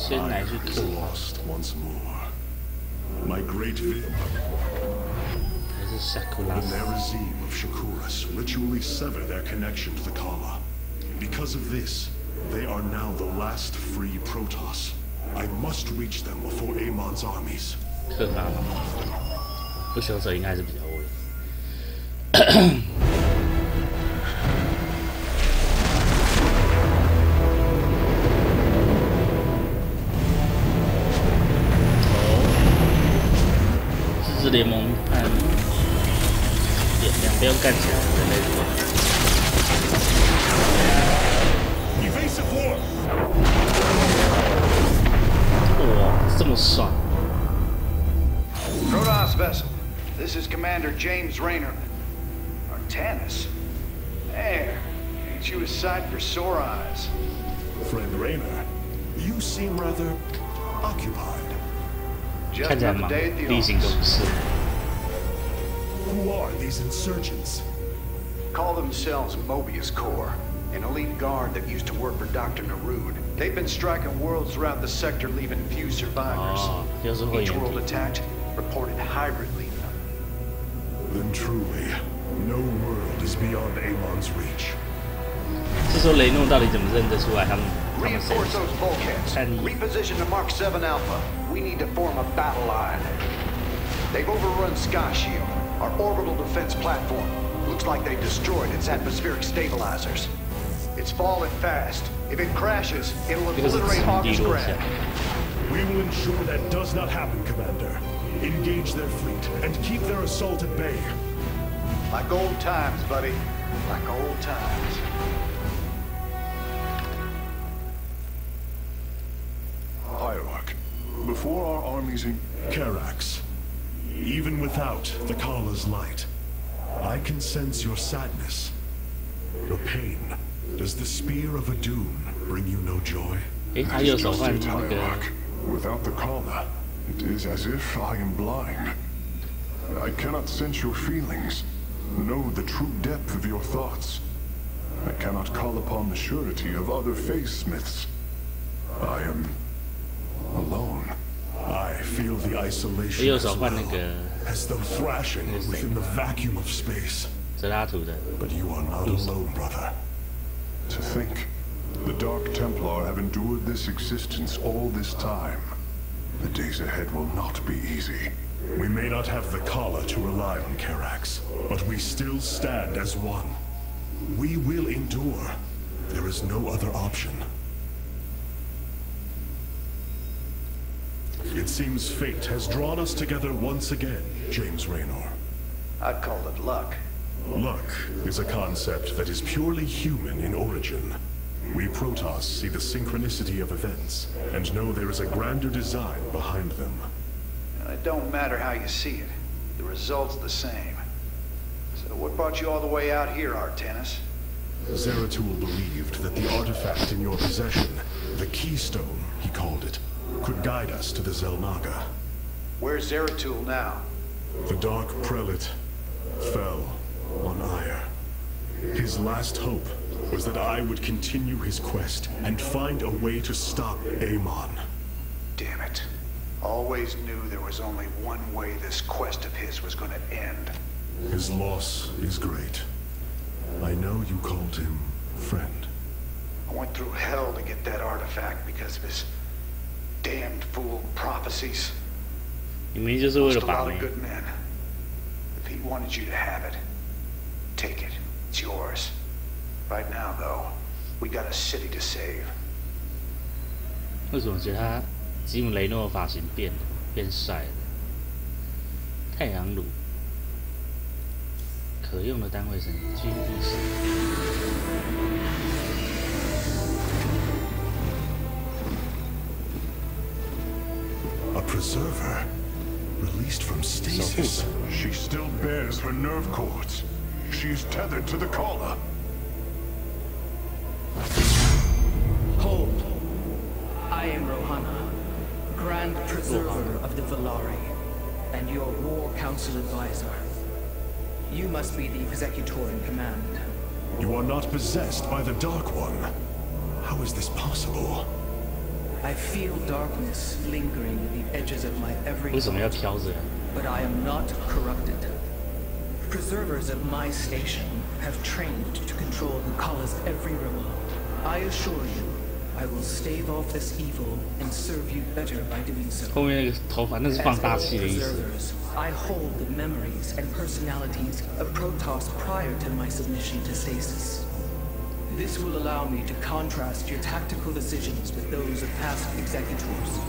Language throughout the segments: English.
先来去做。还是Sakura。 The Nerazim of Shakuras ritually sever their connection to the Kala. Because of this, they are now the last free Protoss. I must reach them before Amon's armies. 克卡吗？不朽者应该还是比较危。自治联盟和两边干起来的那种。哇，这么爽！ Protoss vessel, this is Commander James Rayner. Artanis? There, ain't you a sight for sore eyes? Friend Rayner, you seem rather occupied. Just 看起来 another 忙， day at the 例行公 office. 事。 Who are these insurgents? Call themselves Mobius Corps, an elite guard that used to work for Dr. Narud. They've been striking worlds throughout the sector, leaving few survivors. 哦，又是会 Each 员 world 体。 attacked, reported hybrid leaving them. Then truly, no world is beyond Amon's reach. 这时候雷诺到底怎么认得出来他们谁 Reinforce those bulkheads. 看你 Reposition to Mark 7 Alpha. We need to form a battle line. They've overrun Sky Shield, our orbital defense platform. Looks like they destroyed its atmospheric stabilizers. It's falling fast. If it crashes, it'll obliterate August Grad. We will ensure that does not happen, Commander. Engage their fleet and keep their assault at bay. Like old times, buddy. Like old times. Hierarch, before our armies in Karax, even without the Kala's light, I can sense your sadness, your pain. Does the spear of Adun bring you no joy? 诶，他右手换那个 Hierarch, without the Kala, it is as if I am blind. I cannot sense your feelings, know the true depth of your thoughts. I cannot call upon the surety of other faith smiths. I am alone. I feel the isolation 右 as 手换那 well. 个 as though thrashing within the vacuum of space. 这是他涂的。 But you are not alone, brother. To think, the Dark Templar have endured this existence all this time. The days ahead will not be easy. We may not have the Kala to rely on, Karax, but we still stand as one. We will endure. There is no other option. It seems fate has drawn us together once again, James Raynor. I'd call it luck. Luck is a concept that is purely human in origin. We Protoss see the synchronicity of events, and know there is a grander design behind them. It don't matter how you see it. The result's the same. So what brought you all the way out here, Artanis? Zeratul believed that the artifact in your possession, the Keystone, he called it, could guide us to the Zelnaga. Where's Zeratul now? The Dark Prelate fell on Ire. His last hope was that I would continue his quest and find a way to stop Amon. Damn it. Always knew there was only one way this quest of his was gonna end. His loss is great. I know you called him friend. I went through hell to get that artifact because of his damned fool prophecies. 你明明就是为 Lost 了 a 把 lot 妹 of。good men. If he wanted you to have it, take it. It's yours. Right now, though, we got a city to save. 为什么觉得他吉姆雷诺的发型变了，变帅了？太阳乳，可用的单位是军意识。A preserver, released from stasis. She still bears her nerve cords. She's tethered to the collar. Hold. I am Rohana, Grand Preserver of the Valari, and your War Council advisor. You must be the Executor in command. You are not possessed by the Dark One. How is this possible? I feel darkness lingering at the edges of my every 为什么要 thought, 挑着？ but I am not corrupted. Preservers at my station have trained to control Nukalla's every rebel. I assure you, I will stave off this evil and serve you better by doing so. 后面那个头发那是 As 放大 all 器的意思。 preservers, I hold the memories and personalities of Protoss prior to my submission to stasis. This will allow me to contrast your tactical decisions with those of past executors.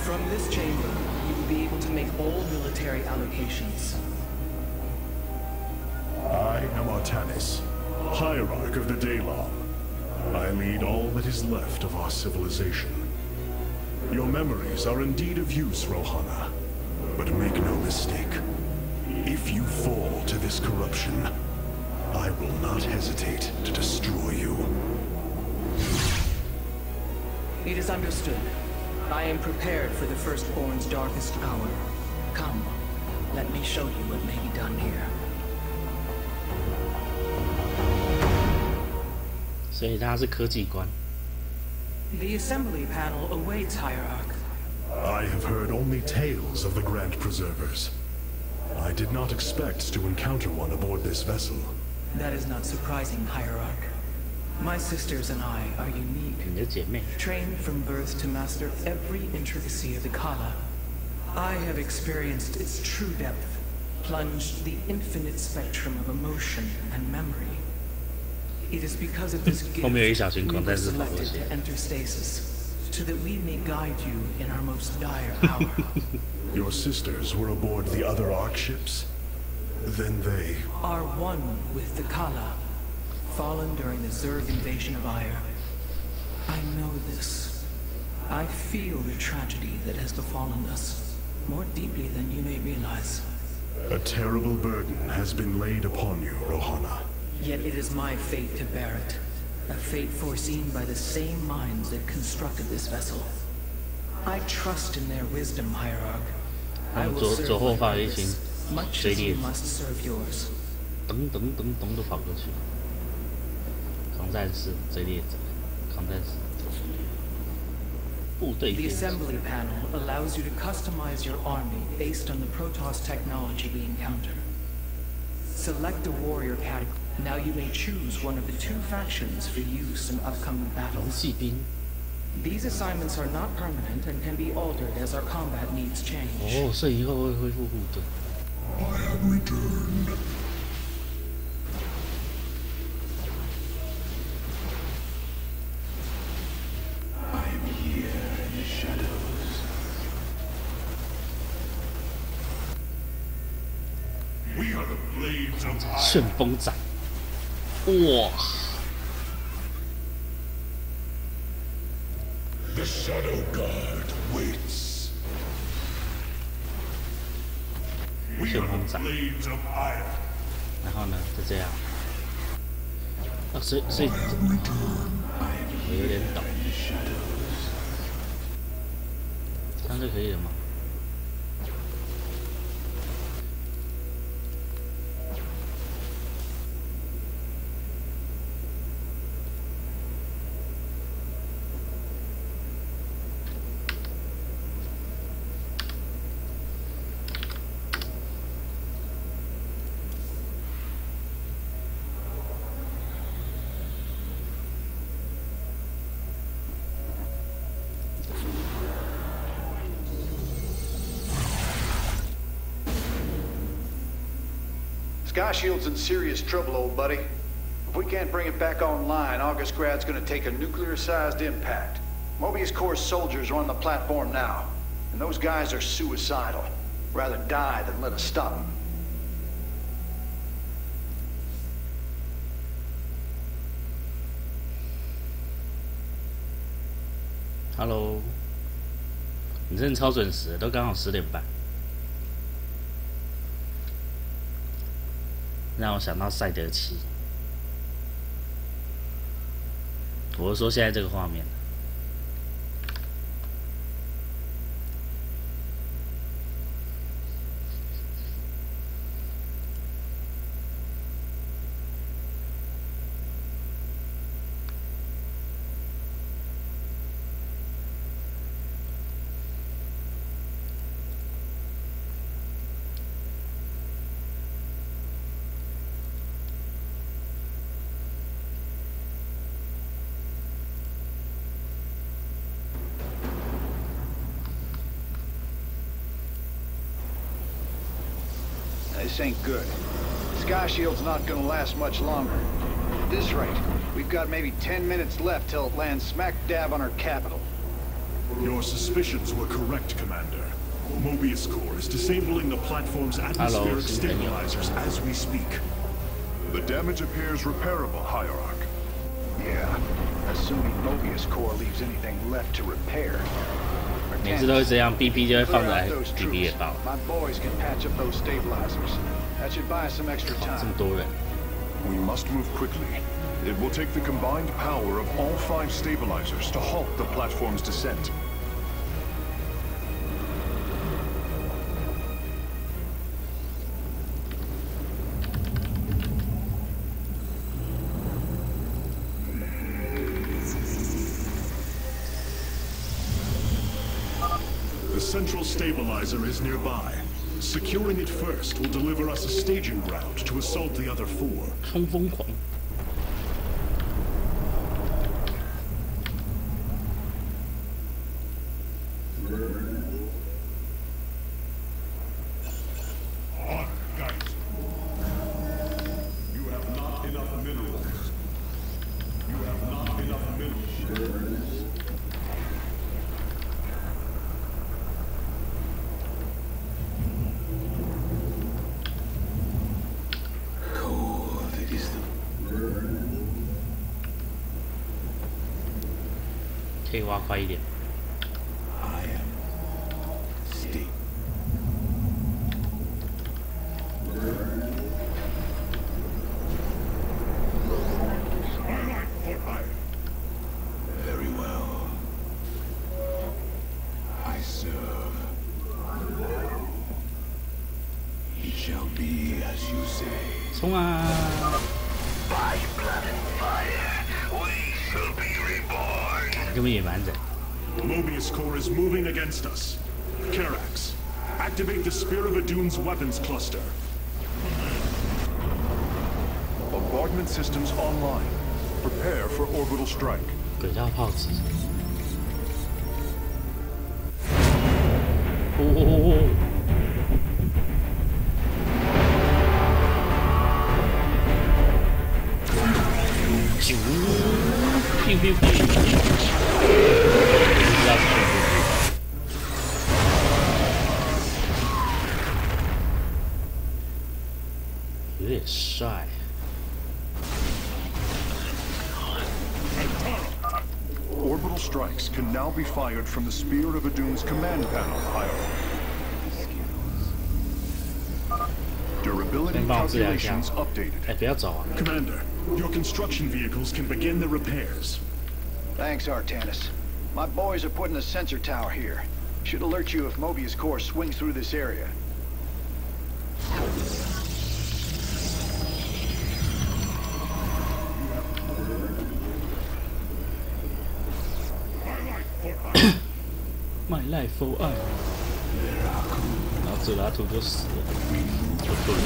From this chamber, you will be able to make all military allocations. I am Artanis, Hierarch of the Daylon. I lead all that is left of our civilization. Your memories are indeed of use, Rohana. But make no mistake. If you fall to this corruption, I will not hesitate to destroy you. It is understood. I am prepared for the Firstborn's darkest hour. Come, let me show you what may be done here. 所以他是科技官。 The assembly panel awaits, Hierarch. I have heard only tales of the Grand Preservers. I did not expect to encounter one aboard this vessel. That is not surprising, Hierarch. My sisters and I are unique, 你的姐妹， trained from birth to master every intricacy of the Kala. I have experienced its true depth, plunged the infinite spectrum of emotion and memory. It is because of this gift 后面有一小群 we 狂 were 战士跑过 selected 去 to。enter stasis, so that we may guide you in our most dire hour. Your sisters were aboard the other Ark ships? Then they... Are one with the Kala, fallen during the Zerg invasion of Ire. I know this. I feel the tragedy that has befallen us, more deeply than you may realize. A terrible burden has been laid upon you, Rohana. Yet it is my fate to bear it. A fate foreseen by the same minds that constructed this vessel. I trust in their wisdom, Hierarch. I will 左 serve 后 my 方有一群 purpose, much 追 as you 猎者， must serve yours. 噔噔噔噔都跑过去。狂战士追猎者，狂战士。队 The 编。 assembly panel allows you to customize your army based on the Protoss technology we encounter. Select a warrior category. Now you may choose one of the 2 factions for use in upcoming 龙 battles. 骑兵。 These assignments are not permanent and can be altered as our combat needs change. 哦，所以以后会恢复护盾。 I have returned. I am here in the shadows. We are the blades of 旋风斩。哇！ The Shadow Guard waits. We 旋 are 风 the 斩。 blades of iron. 然后呢，就这样。啊，所以我有点懂。这样就可以了吗？Sky Shield's in serious trouble, old buddy. If we can't bring it back online, Augustgrad's gonna take a nuclear-sized impact. Mobius Corps soldiers are on the platform now, and those guys are suicidal. Rather die than let us stop them. Hello， 你真的超准时，都刚好10点半。让我想到赛德奇，我是说现在这个画面。This ain't good. Sky Shield's not gonna last much longer. At this rate, we've got maybe 10 minutes left till it lands smack dab on our capital. Your suspicions were correct, Commander. Mobius Corps is disabling the platform's atmospheric stabilizers as we speak. The damage appears repairable, Hierarch. Yeah, assuming Mobius Corps leaves anything left to repair. 每次都会这样 ，BP 就会放来 ，BP 也爆。 My boys can patch up those stabilizers. That should buy us some extra 这 time. 么多人， We must move quickly. It will take the combined power of all 5 stabilizers to halt the platform's descent. The central stabilizer is nearby. Securing it first will deliver us a staging ground to assault the other 4. 冲锋狂。 On, guys. You have not enough minerals. You have not enough minerals. Cold, it is the 可以挖快一点。 I am steep. Very well. I serve. It shall be as you say. 冲啊！ By blood and fire, we shall be reborn. 根本野蛮人。Mobius Core is moving against us. Karax, activate the Spear of Adun's weapons cluster. Bombardment systems online. Prepare for orbital strike. 轨道炮子。有点帅。Orbital strikes can now be fired from the Spear of Adun's command panel hierarchy. Durability calculations updated. 哎，不要走啊！ Commander, your construction vehicles can begin the repairs. Thanks, Artanis. My boys are putting a sensor tower here. Should alert you if Mobius Core swings through this area. My life for 爱，然后泽拉图就死了，就对了。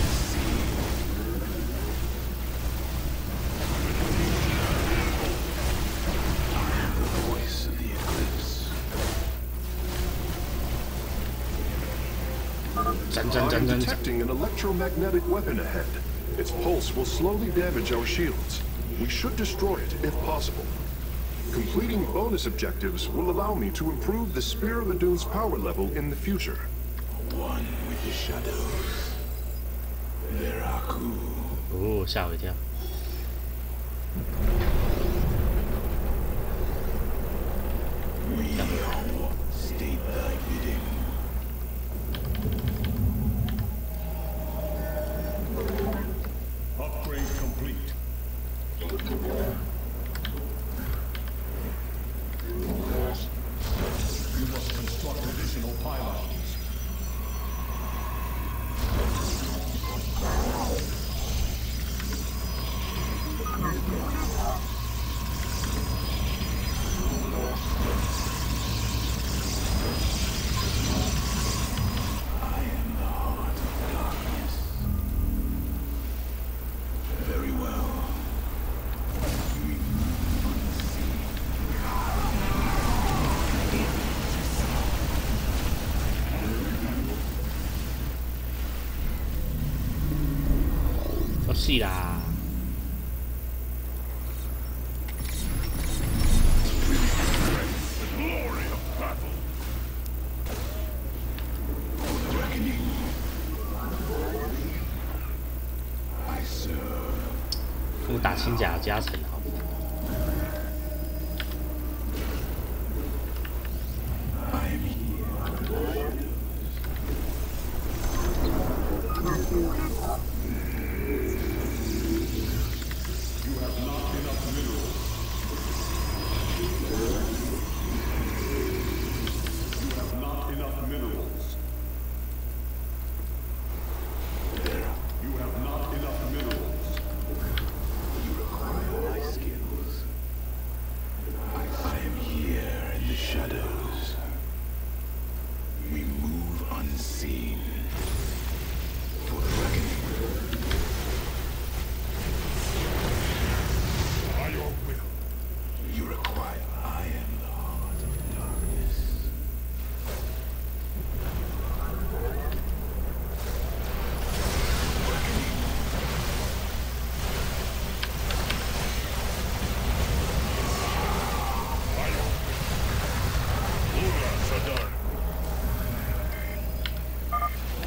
I'm detecting an electromagnetic weapon ahead. Its pulse will slowly damage our shields. We should destroy it if possible. Completing bonus objectives will allow me to improve the Spear of Adun's power level in the future. One with the shadows. Veraku. 哦，吓我一跳。We are state thy bidding. Upgrade complete. You must construct additional pylons. I am the heart of darkness. Very well. We move unseen. 哦，是啦。 Reckoning. I serve. 我打轻甲加成好。 I am here. You have not enough minerals. You have not enough minerals. You have not enough minerals. You require my skills. I am here in the shadows. We move unseen. For the reckoning. By your will. You require. I am the heart of darkness.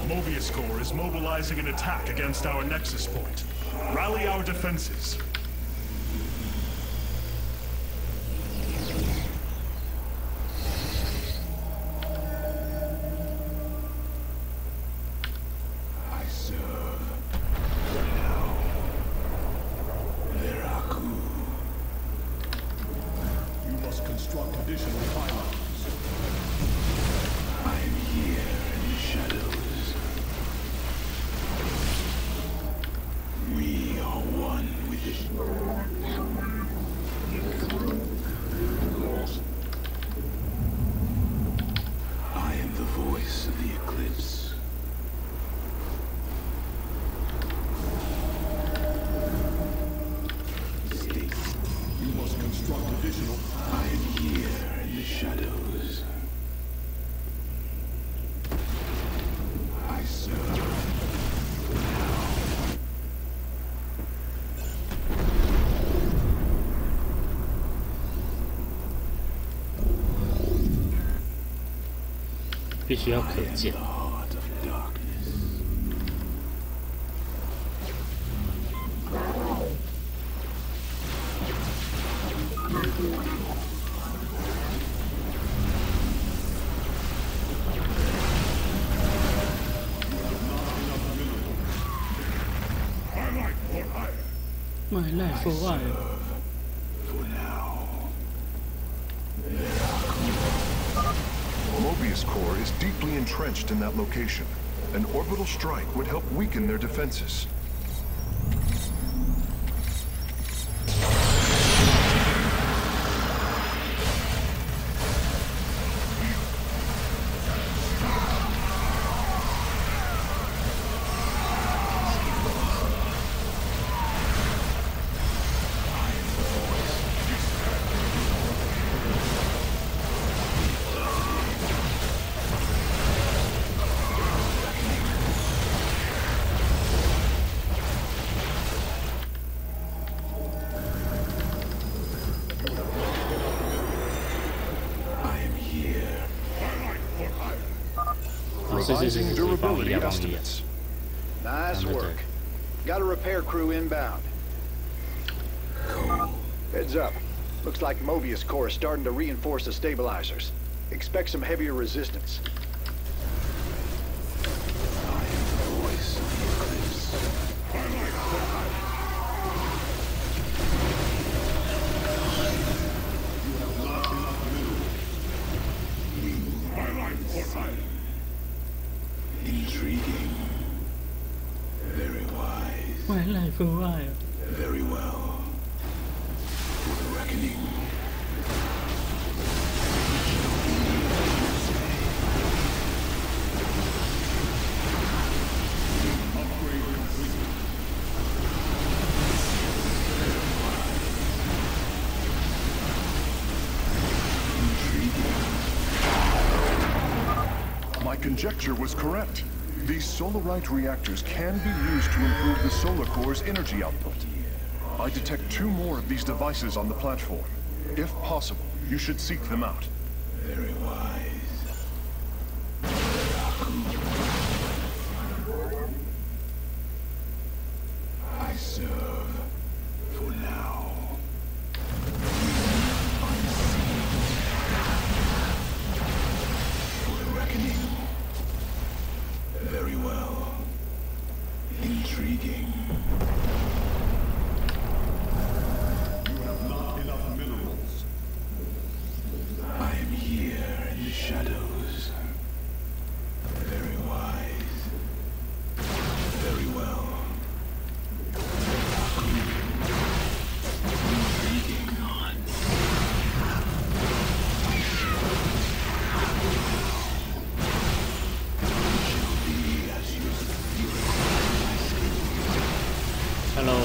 Mobius Core is mobilizing an attack against our nexus point. Rally our defenses. I serve. Now. Veraku. You must construct additional pylons. I am here in the shadows. We are one with the 必须要可见。My life for what? Mobius core is deeply entrenched in that location. An orbital strike would help weaken their defenses. Revising durability estimates. Nice work. Got a repair crew inbound. Heads up. Looks like Mobius core is starting to reinforce the stabilizers. Expect some heavier resistance. Intriguing. Very wise. My life for what? Very well. For the reckoning. My conjecture was correct. These solarite reactors can be used to improve the solar core's energy output. I detect 2 more of these devices on the platform. If possible, you should seek them out. Very wise. I serve for now. For the reckoning. Very well. Intriguing. You have not enough minerals. I am here in the shadows. Very wise. Very well. Intriguing. Shall be as you feel. Hello，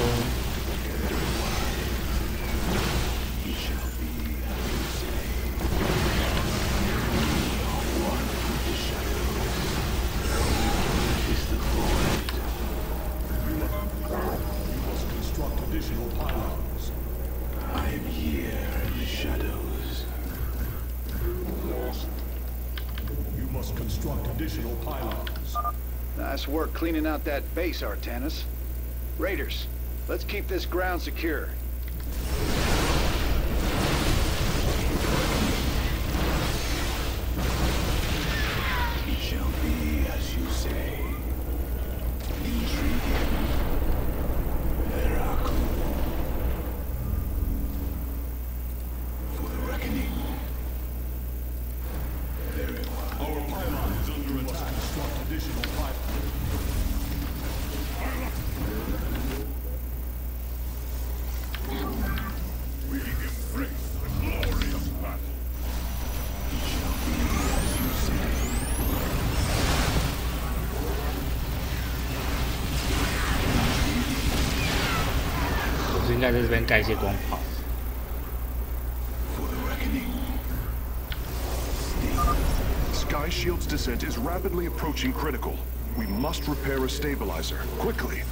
It shall be as you say. We are one with the shadows. Is the void. You must construct additional pylons. I am here in the shadows. You must construct additional pylons. Nice work cleaning out that base, Artanis. Raiders, let's keep this ground secure. It shall be as you say. Intriguing. Miracle. For the reckoning. Very well. Our pylon is under attack. Construct additional pylons. We embrace the glorious battle. It shall be as you say. 我是应该在这边盖一些光炮。 For the reckoning. Sky Shield's descent is rapidly approaching critical. We must repair a stabilizer, quickly.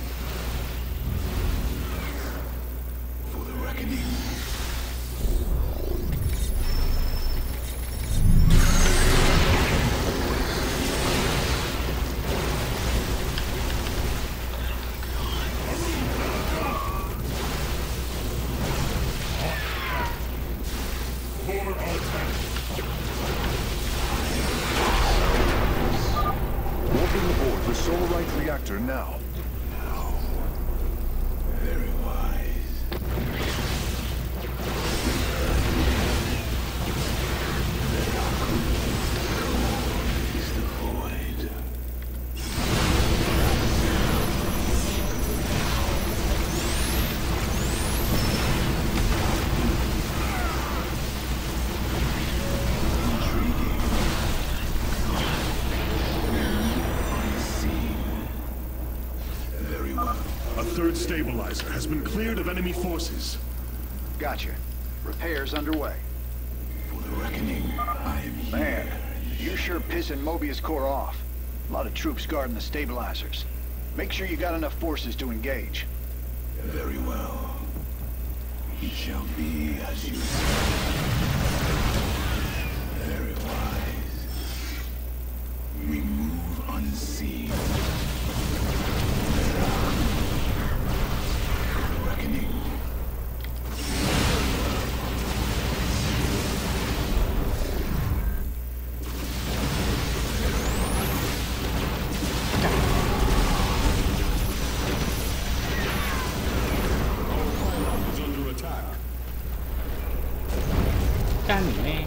For the reckoning. the solarite reactor now. Very wise. Is the void. A third stabilizer has been cleared of enemy forces. Gotcha. Repairs underway. For the reckoning, I am here. Man, you're sure pissing Mobius Corps off. A lot of troops guarding the stabilizers. Make sure you got enough forces to engage. Very well. It shall be as you say. Very wise. We move unseen. The reckoning. Is under attack. 干你妹！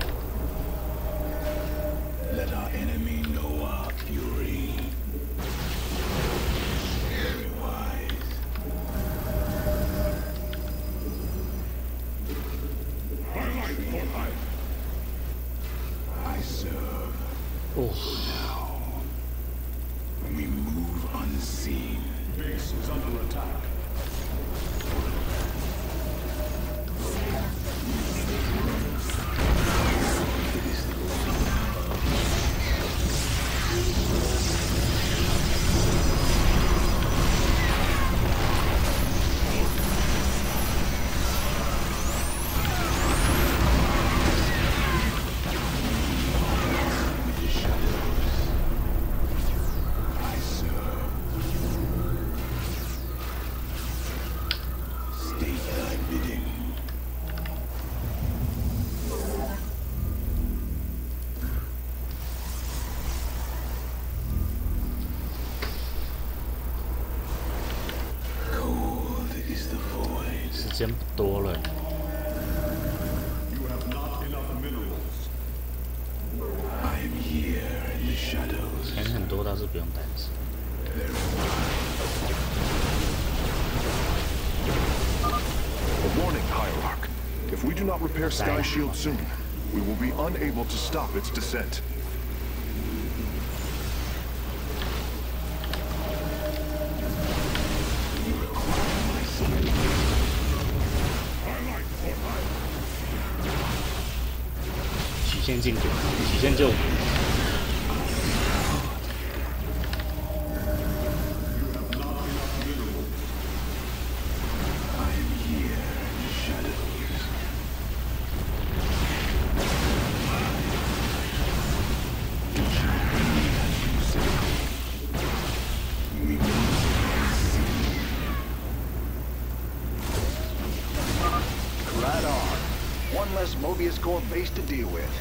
Let our enemy know our fury. Very wise. I serve. 哦， We move unseen. Base is under attack. With the shadows. I serve. State thy bidding. Cold is the void. 时间不多了， You have not enough minerals. I am here in the shadows. 钱很多倒是不用担心。 A warning, Hierarch. If we do not repair Sky Shield soon, we will be unable to stop its descent. You require my support. 曲线进攻，曲线救火。 I am here in the shadows. It shall be as you say. We move unseen. Right on. One less Mobius Corps base to deal with.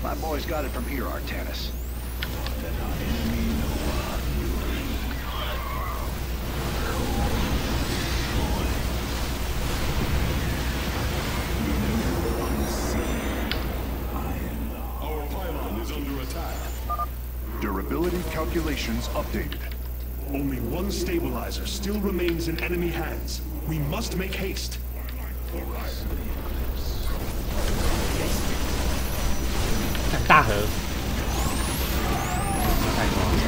My boys got it from here, Artanis. Let our enemy know our fury. We move unseen. I am the Our pylon is under attack. Durability calculations updated. Only one stabilizer still remains in enemy hands. We must make haste. 看大河，太夸张。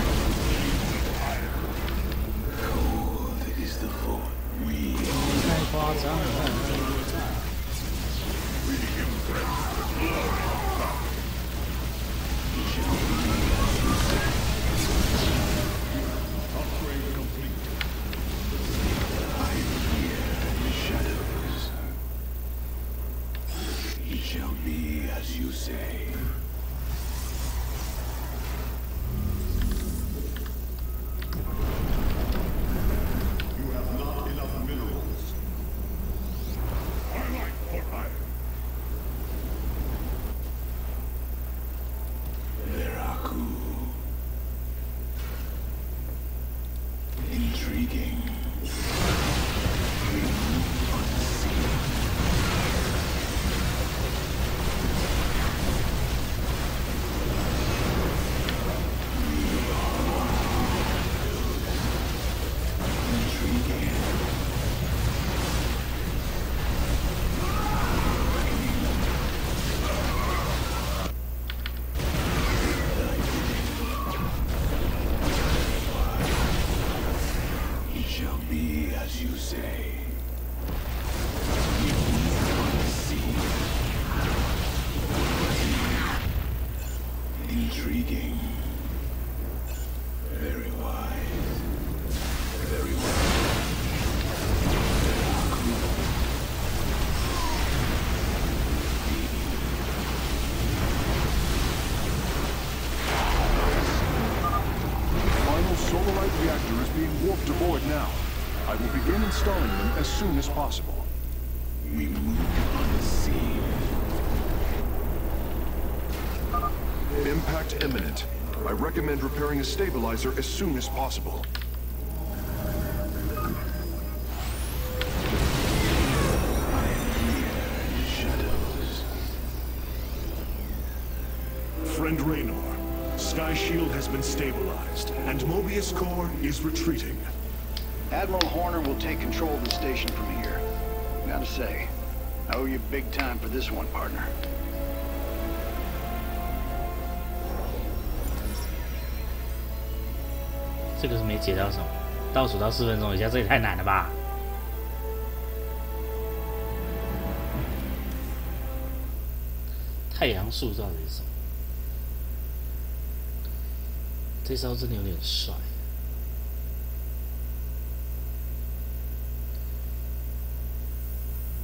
cold is the void. We 太夸张了。 Upgrade complete. I am here in the shadows. It shall be as you say. Intriguing. We move unseen. Intriguing. It shall be as you say. We move unseen. Intriguing. Very wise. Very wise. Final Solarite reactor is being warped aboard now. I will begin installing them as soon as possible. We move unseen. Impact imminent. I recommend repairing a stabilizer as soon as possible. Shadows. Friend Raynor, Sky Shield has been stabilized, and Mobius Core is retreating. Admiral Horner will take control of the station from here. Gotta say, I owe you big time for this one, partner. 这个是没解到什么，倒数到4分钟以下，这也太难了吧！太阳树到底是什么？这招真的有点帅。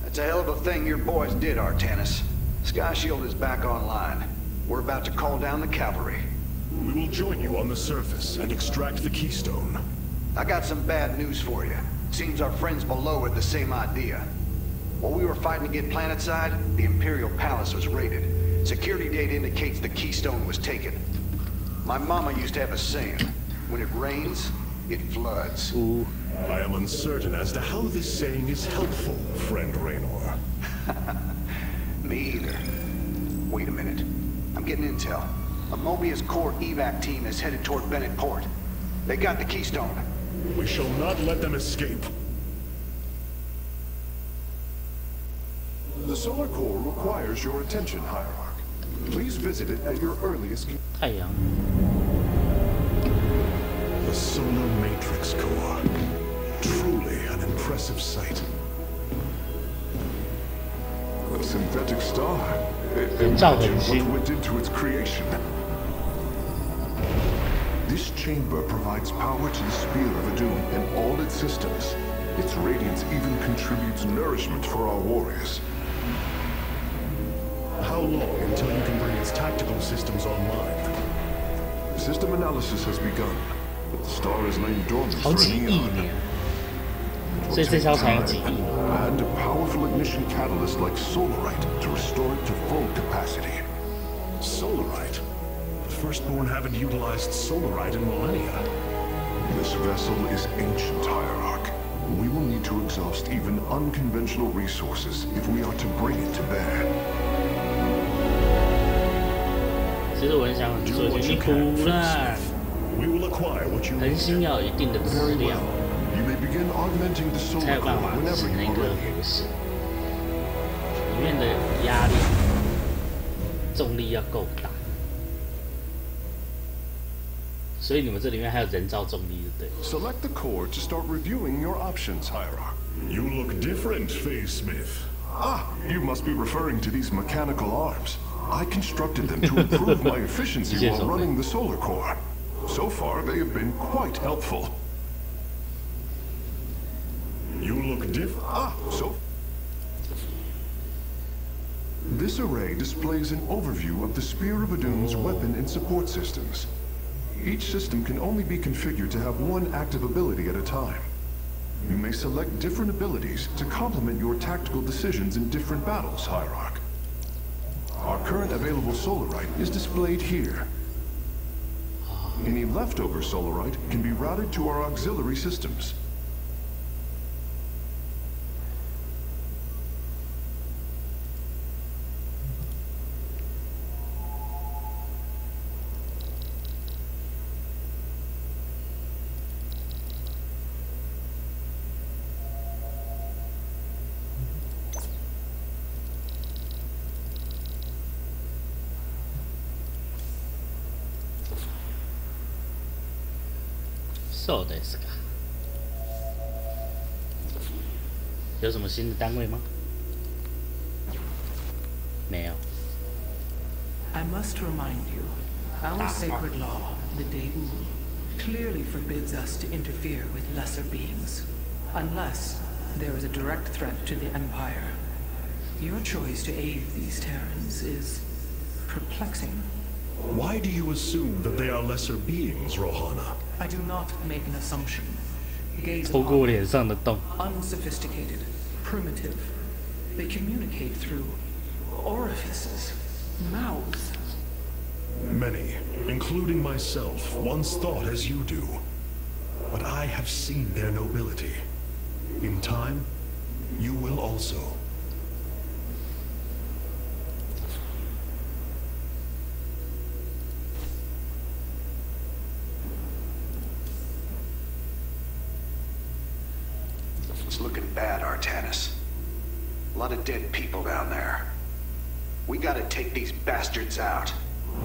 That's a hell of a thing your boys did, Artanis. Sky Shield is back online. We're about to call down the cavalry. We will join you on the surface and extract the keystone. I got some bad news for you. Seems our friends below had the same idea. While we were fighting to get planetside, the Imperial Palace was raided. Security data indicates the keystone was taken. My mama used to have a saying, when it rains, it floods. Ooh. I am uncertain as to how this saying is helpful, friend Raynor. Me either. Wait a minute. I'm getting intel. A Mobius Core evac team is headed toward Bennett Port. They got the keystone. We shall not let them escape. The Solar Core requires your attention, Hierarch. Please visit it at your earliest... 太阳。 The Solar Matrix Core. Truly an impressive sight. A synthetic star. 人造恒星。 What went into its creation? This chamber provides power to the Spear of Doom and all its systems. Its radiance even contributes nourishment for our warriors. How long until you can bring its tactical systems online? System analysis has begun, but the star has lain dormant 好 for 几 an 亿 eon. 年，所以这招才有几亿年。 And a powerful ignition catalyst like Solarite to restore it to full capacity. Solarite? The Firstborn haven't utilized Solarite in millennia. This vessel is ancient, Hierarch. We will need to exhaust even unconventional resources if we are to bring it to bear. 其实我很想做一句，你苦了。 We will acquire what you 恒星要有一定的质 Very 量， well. You may begin augmenting the 才 Solar 有办 Core 法 whenever 形 you 成一 are 个 ready. 核心。里面的压力、重力要够大，所以你们这里面还有人造重力，对不对？ Select the core to start reviewing your options, Hierarch. You look different, Phase Smith. Ah, you must be referring to these mechanical arms. I constructed them to improve my efficiency while running the Solar Core. So far, they have been quite helpful. You look different. Ah, so... This array displays an overview of the Spear of Doom's weapon and support systems. Each system can only be configured to have one active ability at a time. You may select different abilities to complement your tactical decisions in different battles, Hierarch. Our current available Solarite is displayed here. Any leftover Solarite can be routed to our auxiliary systems. そうですか。有什么新的单位吗？没有。I must remind you, our sacred law, the De'ul, clearly forbids us to interfere with lesser beings, unless there is a direct threat to the Empire. Your choice to aid these Terrans is perplexing. Why do you assume that they are lesser beings, Rohana? I do not make an assumption. Gaze 透过我 upon 脸上的洞。 unsophisticated, primitive. They communicate through orifices, mouths. Many, including myself, once thought as you do. But I have seen their nobility. In time, you will also. It's looking bad, Artanis. A lot of dead people down there. We gotta take these bastards out.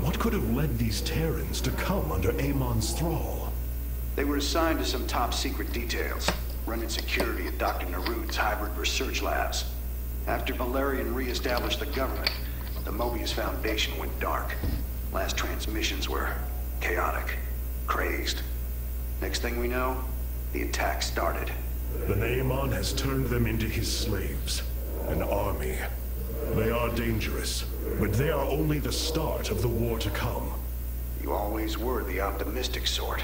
What could have led these Terrans to come under Amon's thrall? They were assigned to some top-secret details, running security at Dr. Narud's hybrid research labs. After Valerian re-established the government, the Mobius Foundation went dark. Last transmissions were chaotic, crazed. Next thing we know, the attack started. Then Amon has turned them into his slaves. An army. They are dangerous, but they are only the start of the war to come. You always were the optimistic sort.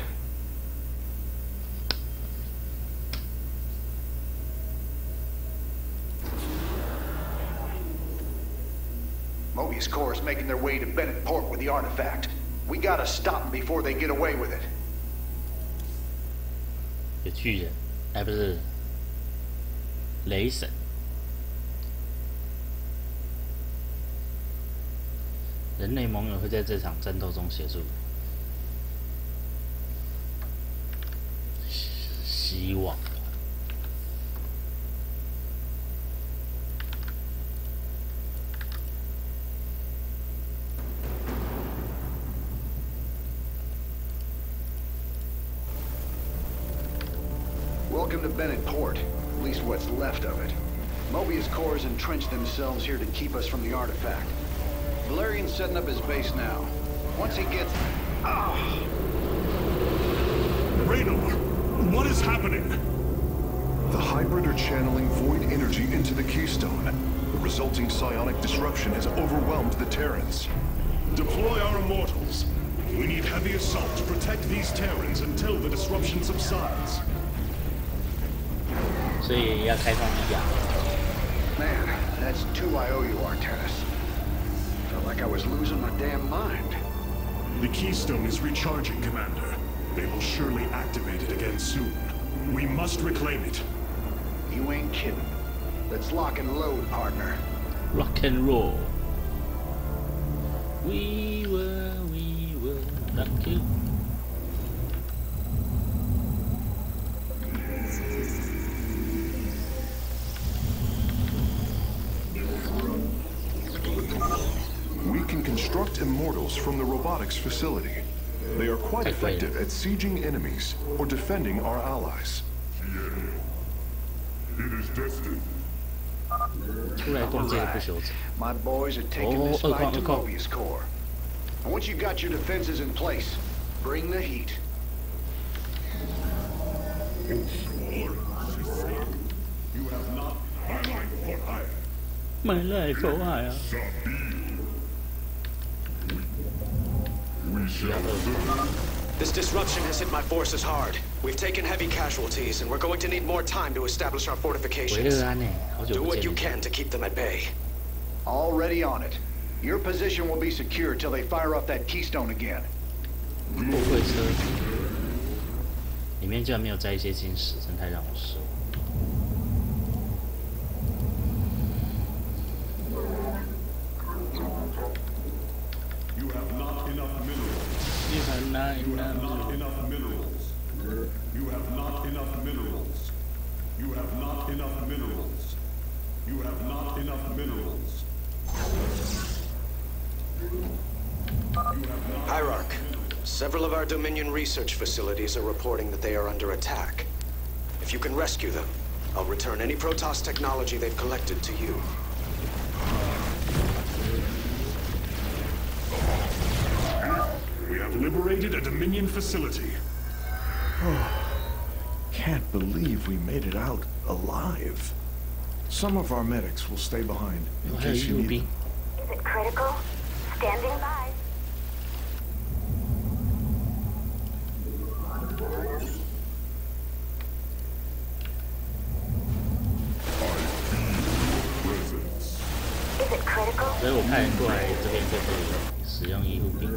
Mobius Corps is making their way to Bennett Port with the artifact. We gotta stop them before they get away with it. 有巨人，哎，不是雷神。人类盟友会在这场战斗中协助。希望。Welcome to Bennett Port, at least what's left of it. Mobius Corps has entrenched themselves here to keep us from the artifact. Valerian's setting up his base now. Once he gets... Raynor, what is happening? The hybrid are channeling void energy into the keystone. The resulting psionic disruption has overwhelmed the Terrans. Deploy our immortals. We need heavy assault to protect these Terrans until the disruption subsides. 所以要开放一样。 Man, that's two I owe you, Artanis. Felt like I was losing my damn mind. The keystone is recharging, Commander. They will surely activate it again soon. We must reclaim it. You ain't kidding. Let's lock and load, partner. Rock and roll. We will rock you. We can construct immortals from the robotics facility. They are quite effective at sieging enemies or defending our allies. It is destined. 出来攻击的不休止。 My boys are taking this fight to Mobius Corps. And once you got your defenses in place, bring the heat. You have not my life for hire. 买来口海啊！ We shall observe. This disruption has hit my forces hard. We've taken heavy casualties, and we're going to need more time to establish our 维 fortifications. 勒安呢？好久 Do 不 what 见 you 你。 can to keep them at bay. Already on it. Your position will be secure till they fire off that keystone again. 货柜车里面居然没有摘一些金石，真太让我失望。 You have not enough minerals. You have not You have enough. not enough minerals. You have not enough minerals. You have not enough minerals. You have not enough minerals. Hierarch, Several of our Dominion research facilities are reporting that they are under attack. If you can rescue them, I'll return any Protoss technology they've collected to you. We have liberated a Dominion facility. Can't believe we made it out alive. Some of our medics will stay behind in case you need them. Is it critical? Standing by. Is it critical? 所以我派人过来这边就可以使用医护兵。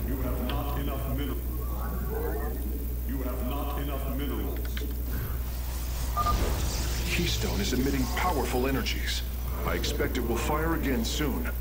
You have not enough minerals. Keystone is emitting powerful energies. I expect it will fire again soon.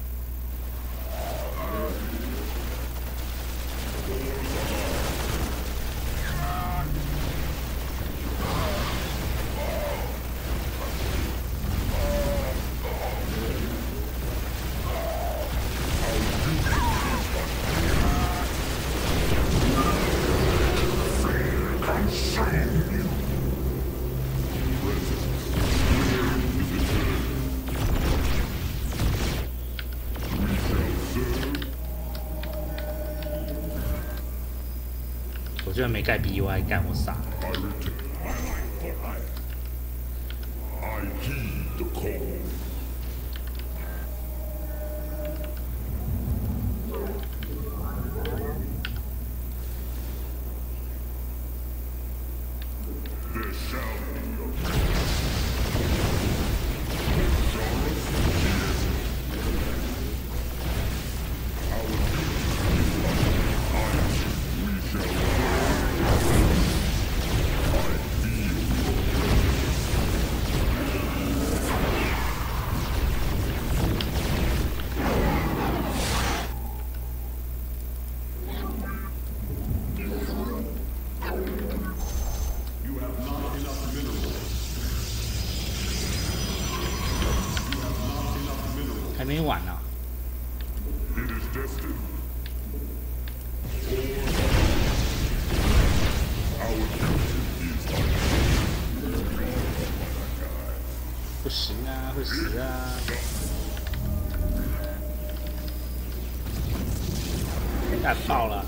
我居然没盖 BY， 干我傻了。 I heed the call. There shall be no You have not enough minerals. 还没完呢、It is destined. Our duty is done. 不行啊，会死啊！干爆了！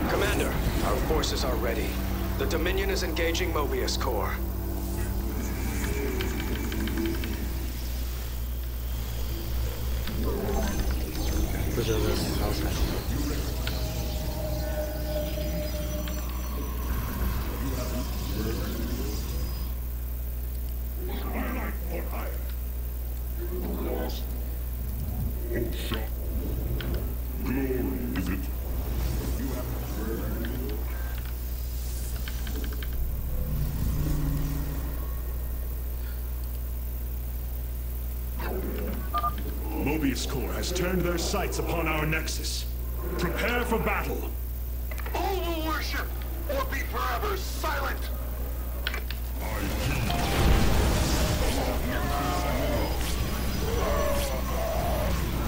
Commander, our forces are ready. The Dominion is engaging Mobius Corps. 这就是烧柴。Glory, is it? Mobius Corps has turned their sights upon our nexus. Prepare for battle. All will worship or be forever silent.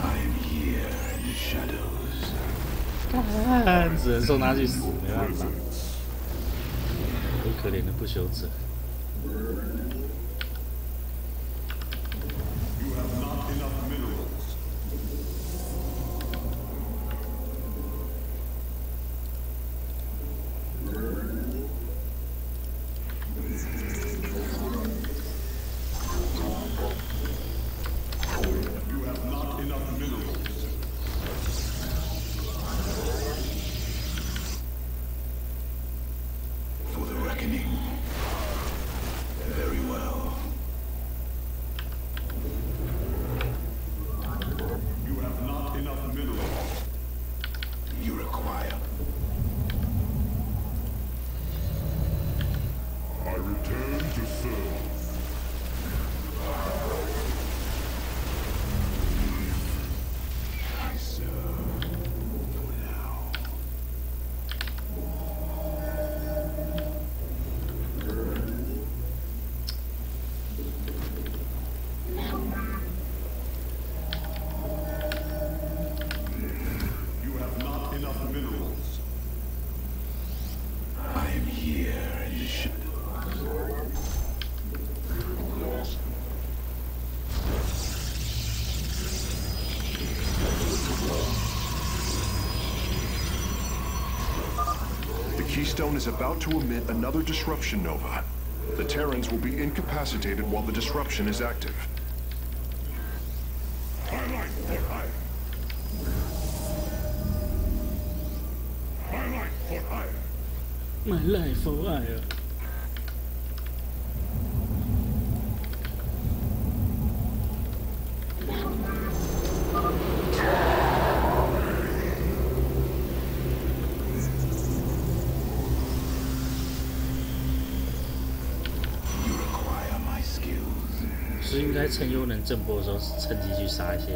I am here in the shadows. 干，只能送他去死，没办法。很可怜的不朽者。 You have not enough minerals. You have not enough minerals. For the reckoning. Very well. Keystone is about to emit another disruption nova. The Terrans will be incapacitated while the disruption is active. Highlight for hire. Highlight for hire. My life for hire.是应该趁优能震波的时候，趁机去杀一些。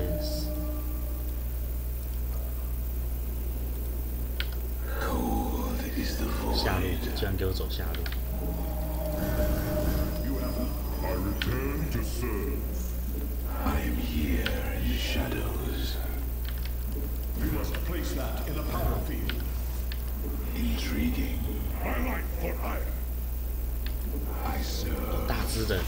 下路，居然给我走下路。I return to serve. I am here in the shadows. You must place that in a power field. Intriguing. Highlight for hire. I serve. 大只的。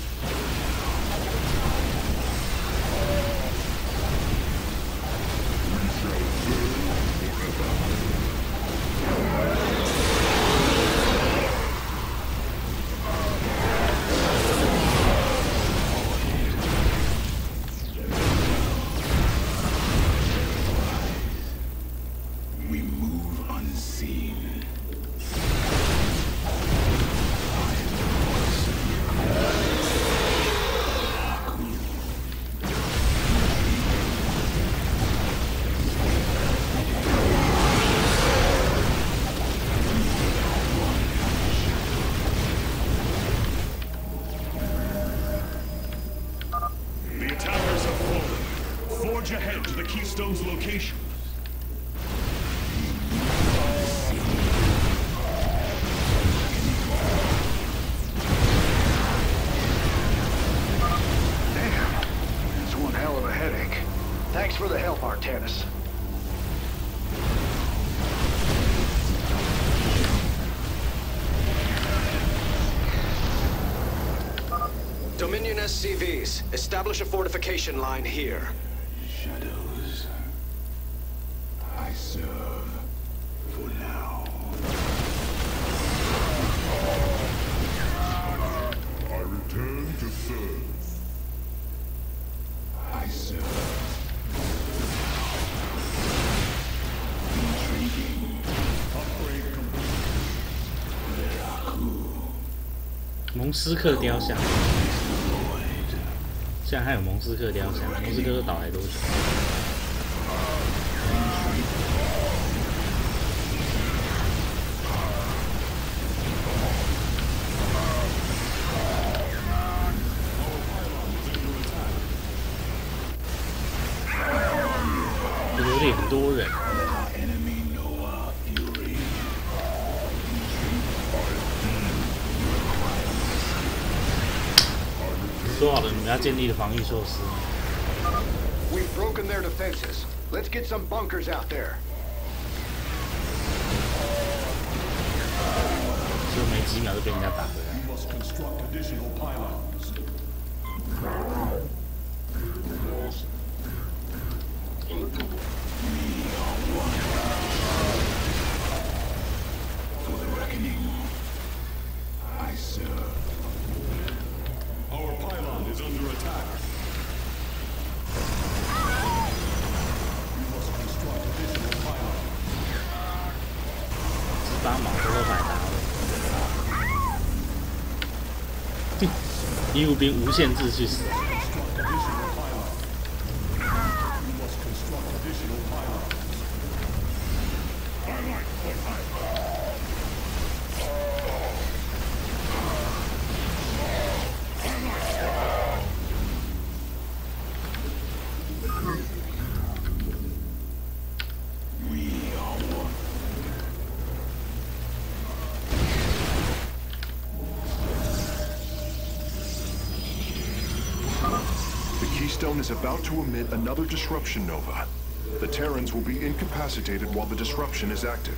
We move unseen. The attackers have fallen. Forge ahead to the Keystone's location. Damn. That's one hell of a headache. Thanks for the help, Artanis. Dominion SCVs, establish a fortification line here. Shadows. I serve. For now. I return to serve. I serve. Intriguing. Upgrade complete. 蒙斯克雕像，现在还有蒙斯克雕像，蒙斯克都倒来多久？有点多人。说好了，你们要建立的防御措施。We've broken their defenses. Let's get some bunkers out there. 就没几秒就被人家打回来。 We must construct additional pylons. For the reckoning. I serve. Our pylon is under attack. We must construct additional pylons. 只把马都百达了。义务兵无限制去死。 Construct additional pylons. We must construct additional pylons. Highlight for hire. Keystone is about to emit another disruption nova. The Terrans will be incapacitated while the disruption is active.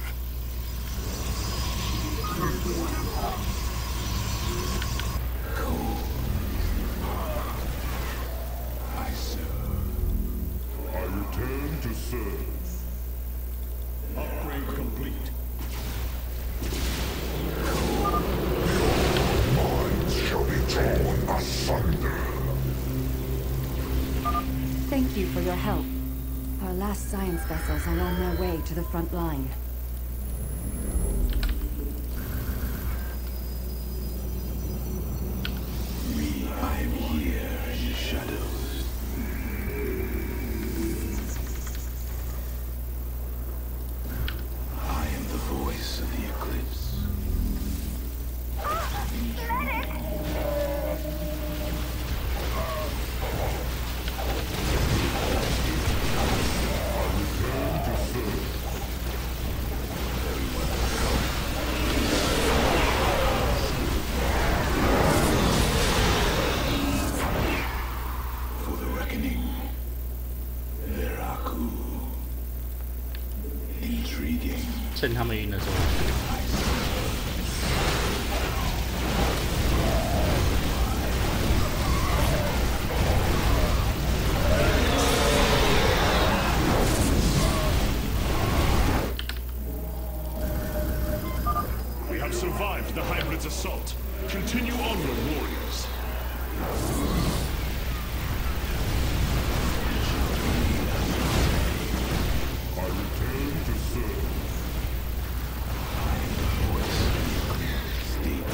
I serve. I return to serve. Upgrade complete. you for your help. Our last science vessels are on their way to the front line. I am here in the shadows. I am the voice of the eclipse. For the reckoning, there are cool, intriguing. 趁他们晕的时候。We have survived the hybrid's assault. Continue onward, warriors. I return to serve. I am the voice of the eclipse. Deep.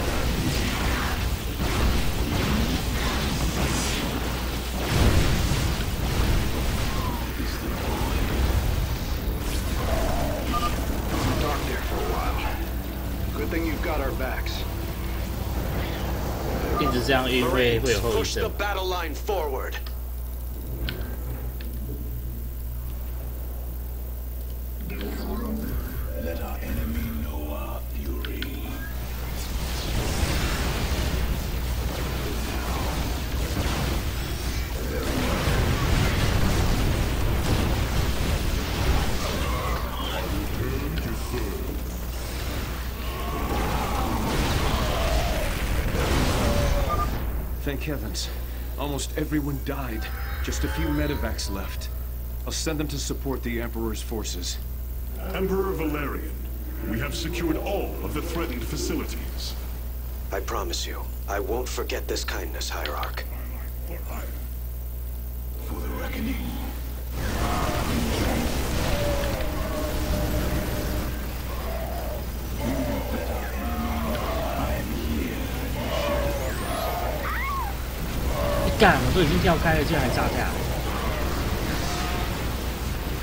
Is the void. Dark there for a while. Good thing you've got our backs. 一直这样晕会有后遗 Push the 症。 battle line forward. Let our enemy know our fury. Thank heavens. Almost everyone died. Just a few medevacs left. I'll send them to support the Emperor's forces. Emperor Valerian, we have secured all of the threatened facilities. I promise you, I won't forget this kindness, Hierarch. For the reckoning. I am here. 干，我都已经跳开了，居然还炸架。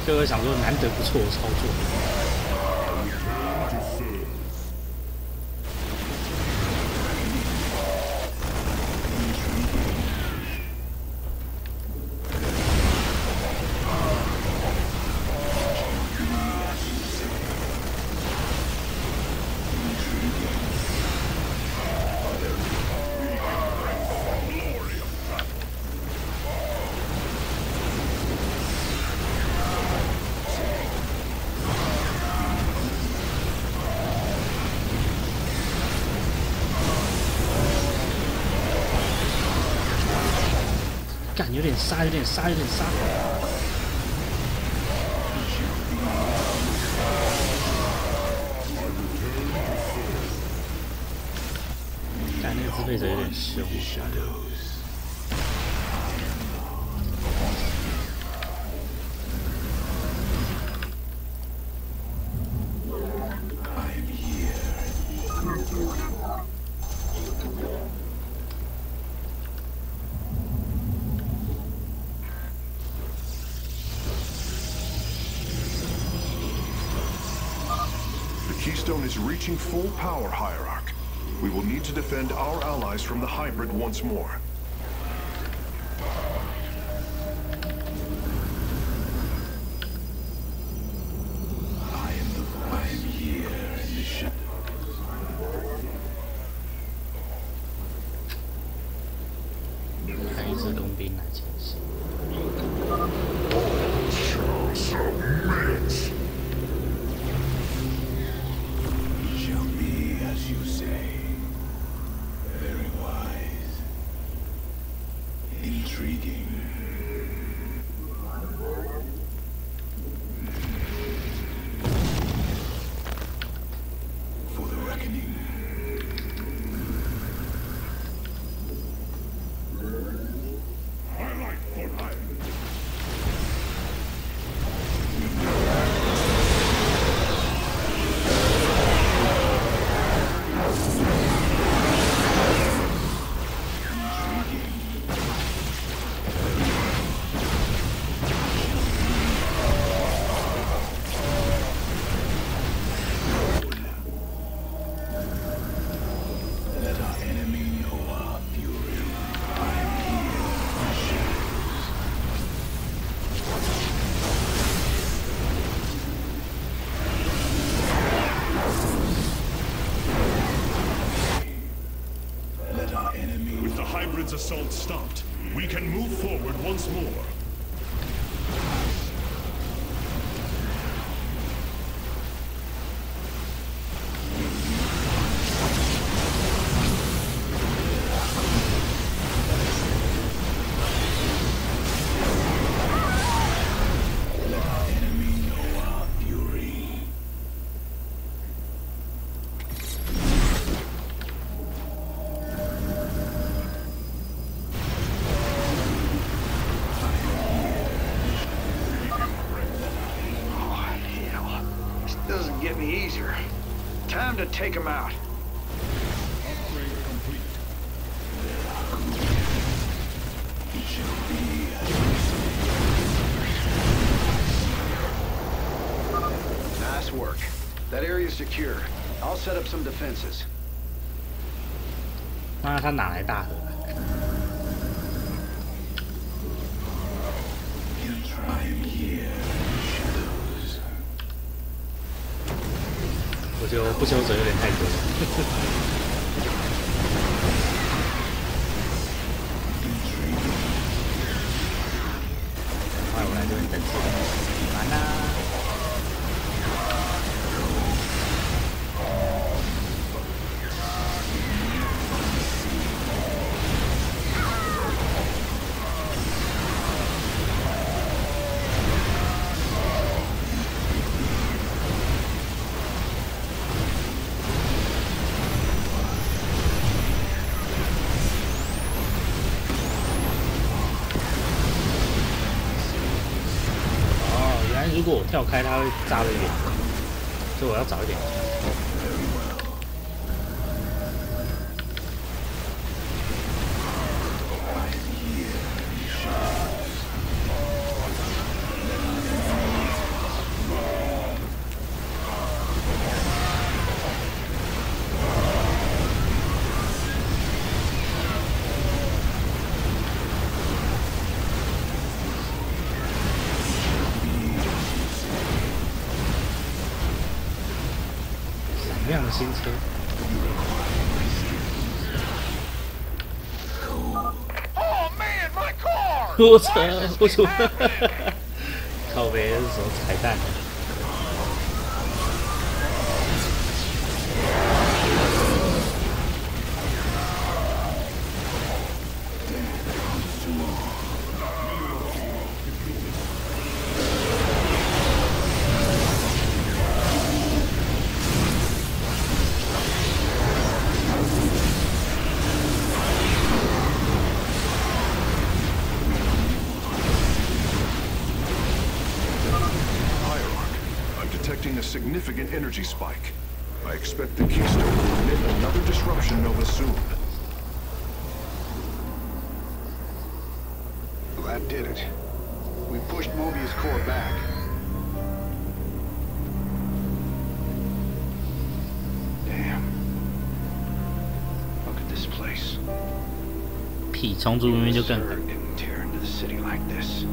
所以我想说，难得不错的操作。 干，有点杀，有点杀，有点杀。干，那个支配者有点凶。Keystone is reaching full power, Hierarch. We will need to defend our allies from the hybrid once more. I am here in the shadows. 看一支工兵来前行。 Shall be as you say. Very wise. assault stopped, we can move forward once more. Get me easier. Time to take him out. Upgrade complete. Nice work. That area's secure. I'll set up some defenses. 那他哪来大河啊？我觉得不修者有点太多了。快，我来这边等车，完啦！如果我跳开，它会炸得远，所以我要早一点。亮的新车。我操！我操！靠北是什么彩蛋？A significant energy spike. I expect the Keystone will emit another disruption nova soon. Well, that did it. We pushed Mobius core back. Damn. Look at this place. 屁，冲出明明就更狠。 Didn't tear into the city like this.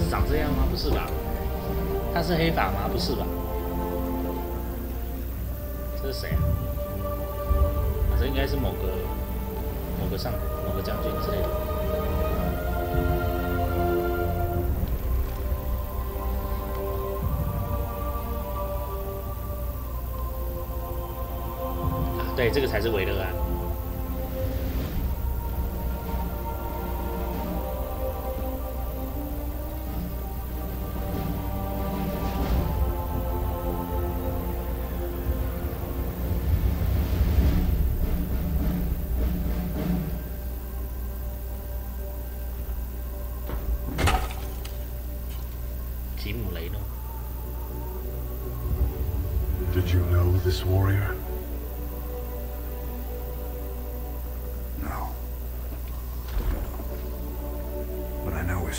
是长这样吗？不是吧？他是黑发吗？不是吧？这是谁啊？这应该是某个将军之类的。啊，对，这个才是维勒安。 Did you know this warrior?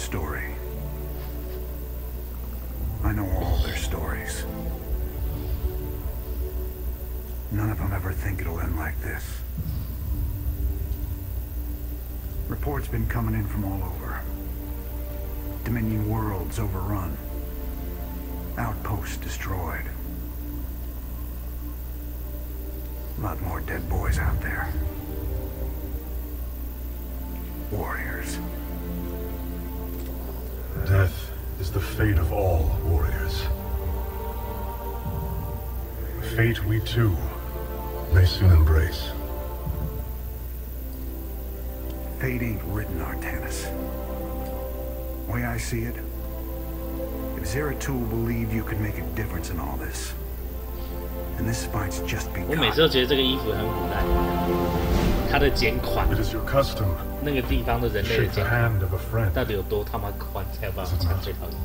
story. I know all their stories. None of them ever think it'll end like this. Reports been coming in from all over. Dominion worlds overrun. Outposts destroyed. A lot more dead boys out there. Warriors. Death is the fate of all warriors. A fate we too may soon embrace. Fate ain't written, Artanis. The way I see it, if Zeratul believed you could make a difference in all this, and this fight's just begun. 我每次都觉得这个衣服很古代，它的剪款， It is your custom 那个地方的人类 to 的 shake 剪 the 款 hand of a friend. 到底有多他妈宽，才有办法穿这套衣服？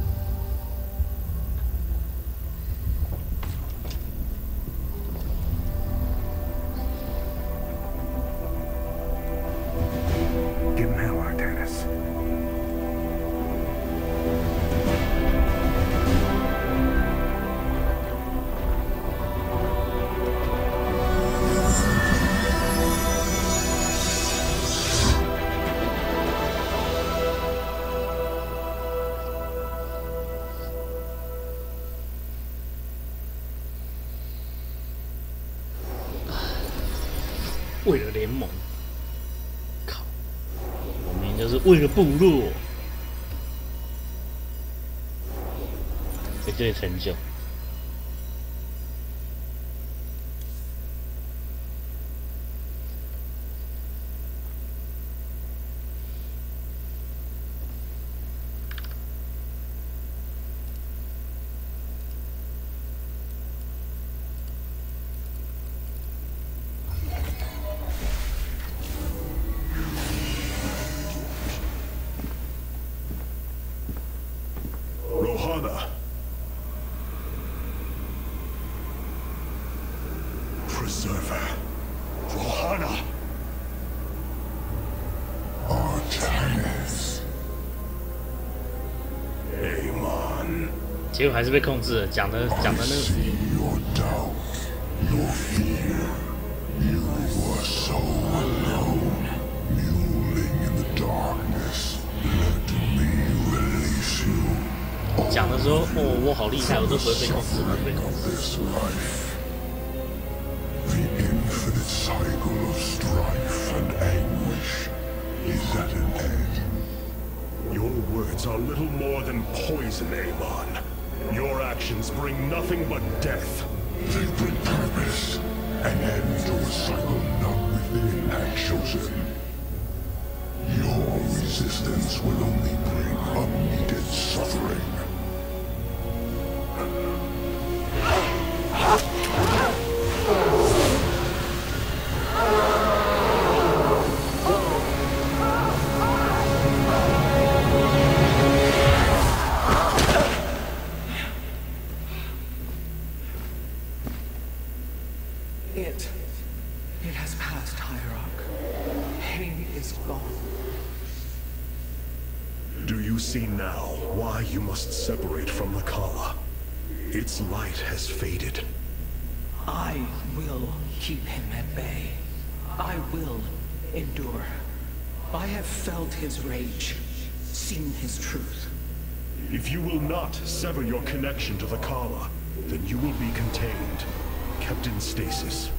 Give him hell, Artanis. "为了联盟，靠！我明明就是为了部落，一堆成就。Rohana. Preserver. Rohana. Artanis. Amon. 结果还是被控制了，讲的那个。 Your doubt, your fear. You were so alone, mewling in the darkness. Let me release you. 讲的时候，哦，我好厉害，我都不会被控制，不会被控制。 This life. The infinite cycle of strife and anguish is at an end. Your words are little more than poison, Amon. Your actions bring nothing but death. They bring purpose, an end to a cycle not within and chosen. Your resistance will only bring unneeded suffering. It has passed, Hierarch. Pain is gone. Do you see now why you must separate from the Kala? Its light has faded. I will keep him at bay. I will endure. I have felt his rage, seen his truth. If you will not sever your connection to the Kala, then you will be contained, kept in stasis.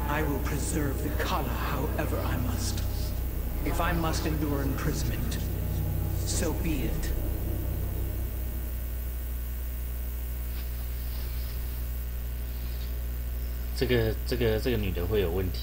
I will preserve the Kala however I must. If I must endure imprisonment, so be it. 这个女的会有问题。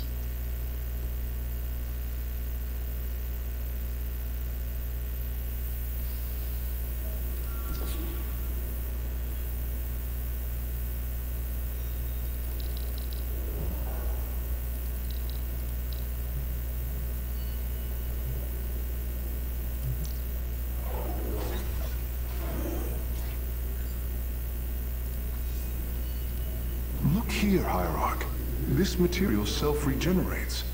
Look here, Hierarch. This material self-regenerates.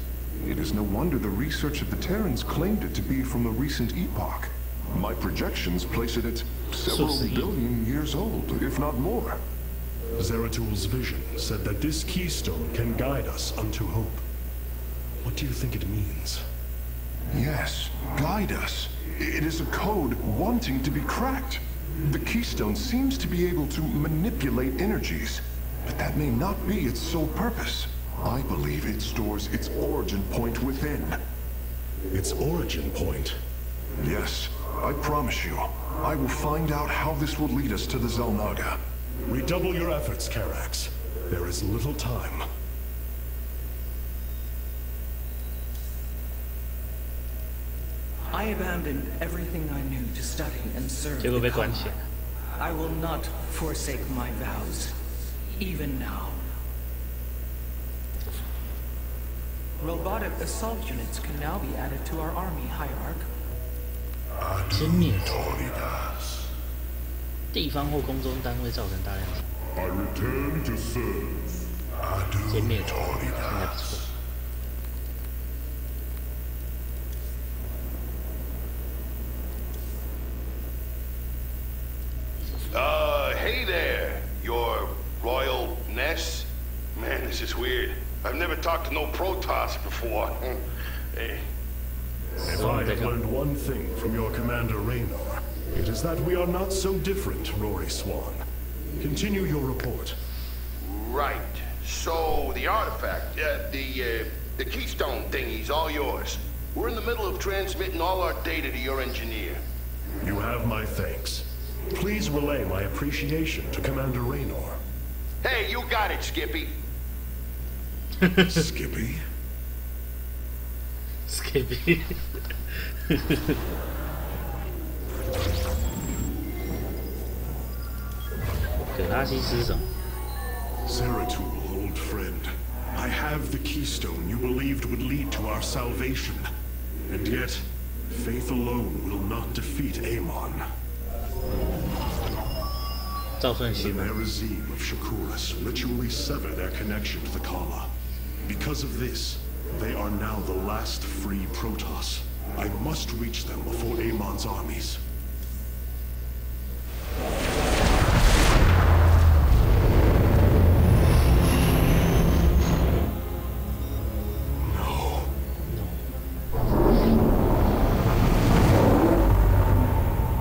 It is no wonder the research of the Terrans claimed it to be from a recent epoch. My projections place it at several billion years old, if not more. Zeratul's vision said that this keystone can guide us unto hope. What do you think it means? Yes, guide us. It is a code wanting to be cracked. The keystone seems to be able to manipulate energies, but that may not be its sole purpose. I believe it stores its origin point within. Its origin point? Yes, I promise you. I will find out how this will lead us to the Xel'Naga. Redouble your efforts, Karax. There is little time. I abandoned everything I knew to study and serve the Kala. I will not forsake my vows, even now. Robotic assault units can now be added to our army, Hierarch. 歼灭地方或空中单位造成大量歼灭应该不错。Hey there, your Royal Ness? Man, this is weird. I've never talked to no Protoss before. Hey. If I have learned one thing from your commander Raynor, it is that we are not so different, Rory Swan. Continue your report. Right. So, the artifact, the keystone thingy's all yours. We're in the middle of transmitting all our data to your engineer. You have my thanks. Please relay my appreciation to Commander Raynor. Hey, you got it, Skippy. Skippy? Skippy. Zeratul, old friend. I have the keystone you believed would lead to our salvation. And yet, faith alone will not defeat Amon. The Nerazim of Shakuras ritually sever their connection to the Kala. Because of this, they are now the last free Protoss. I must reach them before Amon's armies.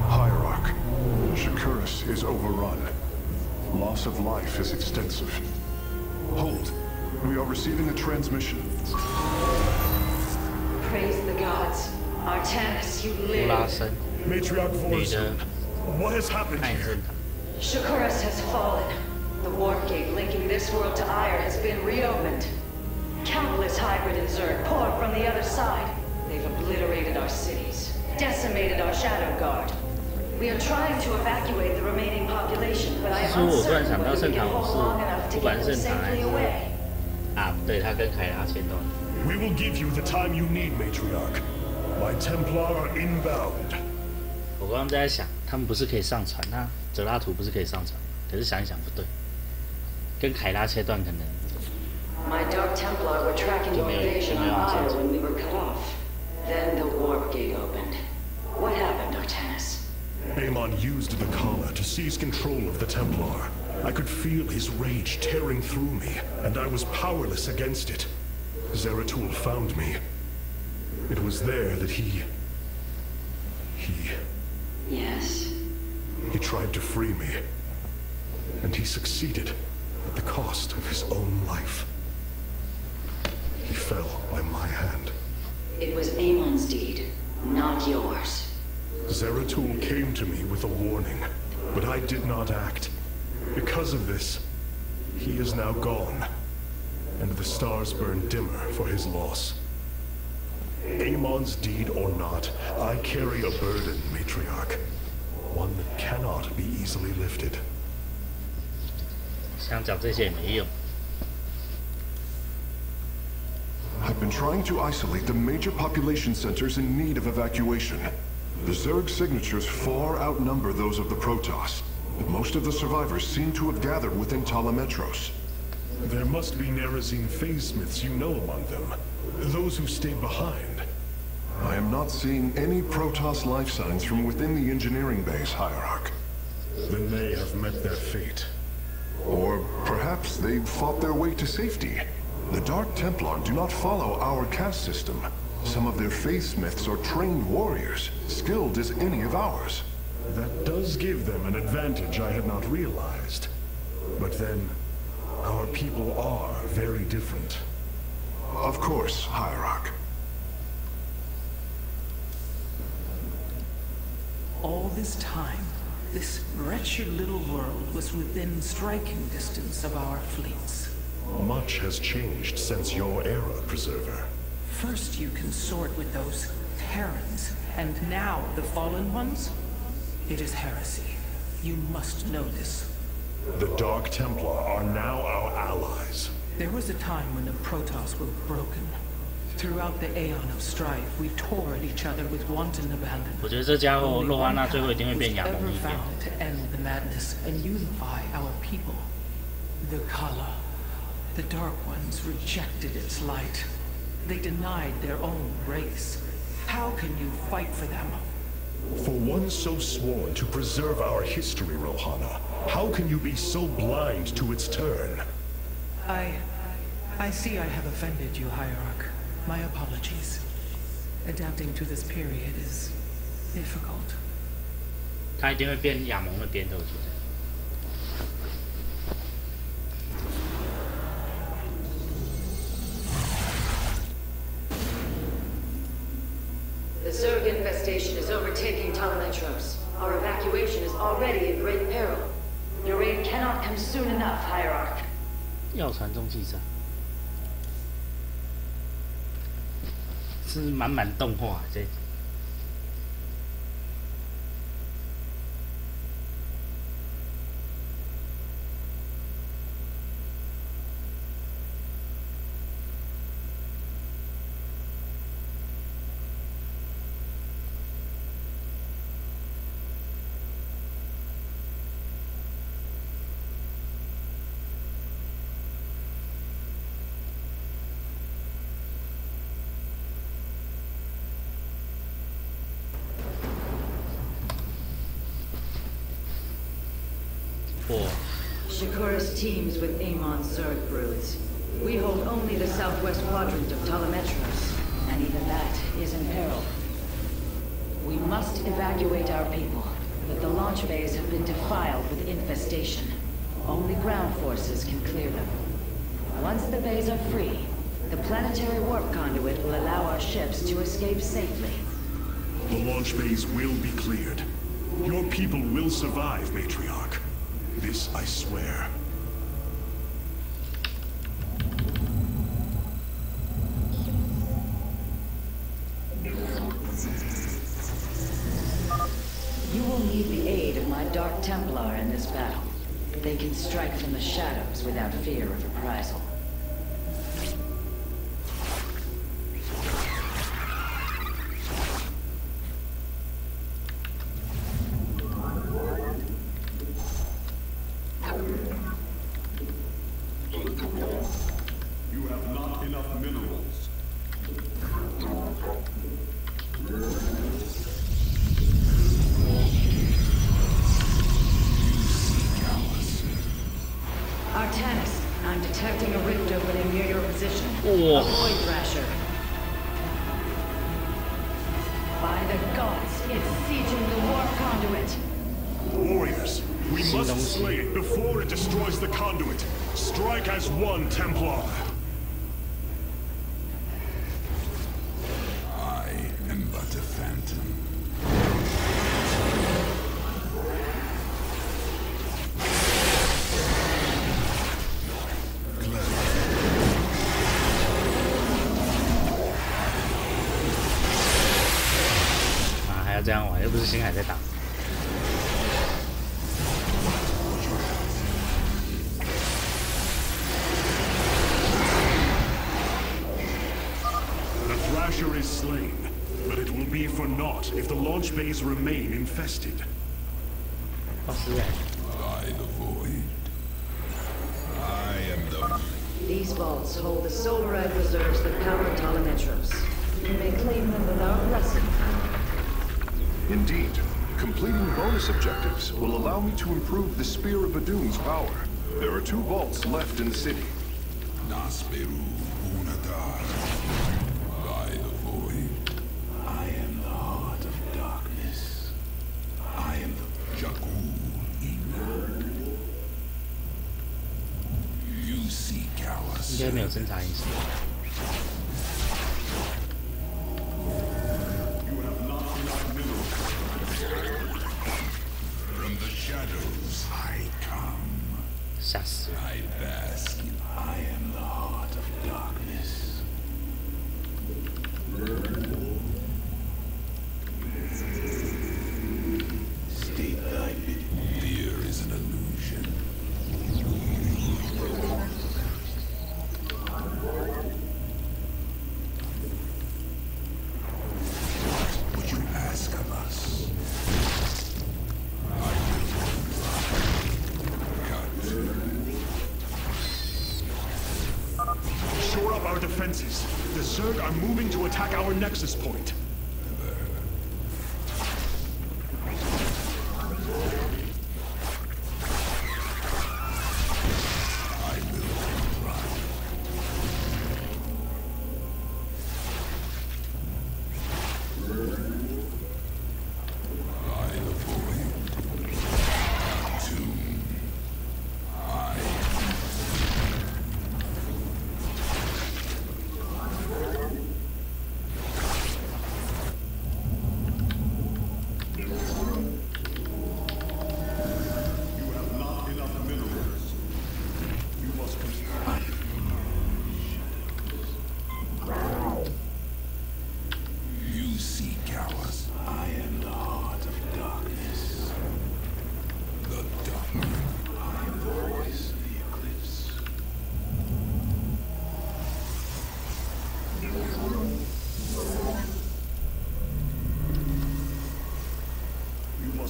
Hierarch, Shakuras is overrun. Loss of life is extensive. Hold. We are receiving a transmission. Praise the gods. Artanis, you live. Matriarch Vorson, what has happened here? Shakuras has fallen. The warp gate linking this world to Ire has been reopened. Countless hybrid and Zerg pour from the other side. They've obliterated our cities, decimated our shadow guard. We are trying to evacuate the remaining population, but I am uncertain whether we can hold long enough to get them safely away. 啊，对，他跟凯拉前段。We will give you the time you need, Matriarch. My Templar are inbound. 我刚刚在想，他们不是可以上船，那泽拉图不是可以上船，可是想一想不对，跟凯拉切断可能。My Dark Templar were tracking your invasion on Ire when we were cut off. Then the warp gate opened. What happened, Artanis? Amon used the Kala to seize control of the Templar. I could feel his rage tearing through me, and I was powerless against it. Zeratul found me. It was there that he... Yes? He tried to free me. And he succeeded at the cost of his own life. He fell by my hand. It was Amon's deed, not yours. Zeratul came to me with a warning, but I did not act. Because of this, he is now gone, and the stars burn dimmer for his loss. Amon's deed or not, I carry a burden, Matriarch. One that cannot be easily lifted. 想讲这些也没用。 I've been trying to isolate the major population centers in need of evacuation. The Zerg signatures far outnumber those of the Protoss, but most of the survivors seem to have gathered within Talametros. There must be Nerazim phase smiths you know among them. Those who stayed behind. I am not seeing any Protoss life signs from within the engineering base, Hierarch. Then they have met their fate. Or perhaps they've fought their way to safety. The Dark Templar do not follow our caste system. Some of their faithsmiths are trained warriors, skilled as any of ours. That does give them an advantage I had not realized. But then, our people are very different. Of course, Hierarch. All this time, this wretched little world was within striking distance of our fleets. Much has changed since your era, Preserver. First you consort with those Terrans, and now the Fallen Ones? It is heresy. You must know this. The Dark Templar are now our allies. There was a time when the Protoss were broken. Throughout the aeon of strife, we tore at each other with wanton abandon. 我觉得这家伙洛安娜最后一定会变亚蒙 ever 一点。 found to end the madness and unify our people. The Kala. The Dark Ones rejected its light. They denied their own race. How can you fight for them? For one so sworn to preserve our history, Rohana, how can you be so blind to its turn? I see I have offended you, Hierarch. My apologies. Adapting to this period is difficult. 他一定会变亚蒙那边的，我觉得。 The Zerg infestation is overtaking Telemetros. Our evacuation is already in great peril. Your aid cannot come soon enough, Hierarch. 药船中继站，是满满动画这。Shakuras teams with Amon's Zerg broods. We hold only the southwest quadrant of Telemetros, and even that is in peril. We must evacuate our people, but the launch bays have been defiled with infestation. Only ground forces can clear them. Once the bays are free, the planetary warp conduit will allow our ships to escape safely. The launch bays will be cleared. Your people will survive, Matriarch. This I swear. You will need the aid of my Dark Templar in this battle. They can strike from the shadows without fear of reprisal. You have not enough minerals. Artanis, I'm detecting a rift opening near your position. Oh. Avoid Thrasher. By the gods, it's sieging the warp conduit. Warriors, we must slay it before it destroys the conduit. Strike as one, Templar. I am but a phantom. Ah, 还要这样玩，又不是星海在打。 Thrasher is slain, but it will be for naught if the launch bays remain infested. By the void. I am the... These vaults hold the solarite reserves that power Telemetros. You may claim them with our blessing. Indeed. Completing bonus objectives will allow me to improve the Spear of Adun's power. There are 2 vaults left in the city. Nasperu Unatar. By the void. I am the heart of darkness. I am the Jakul Ina. You see Callus. 应该没有侦查意识。 From the shadows I come. 吓死了！ I bask in. I am the heart of darkness. State thy bidding. Fear is an illusion. What would you ask of us? Shore up our defenses. The Zerg are moving to attack our nexus point.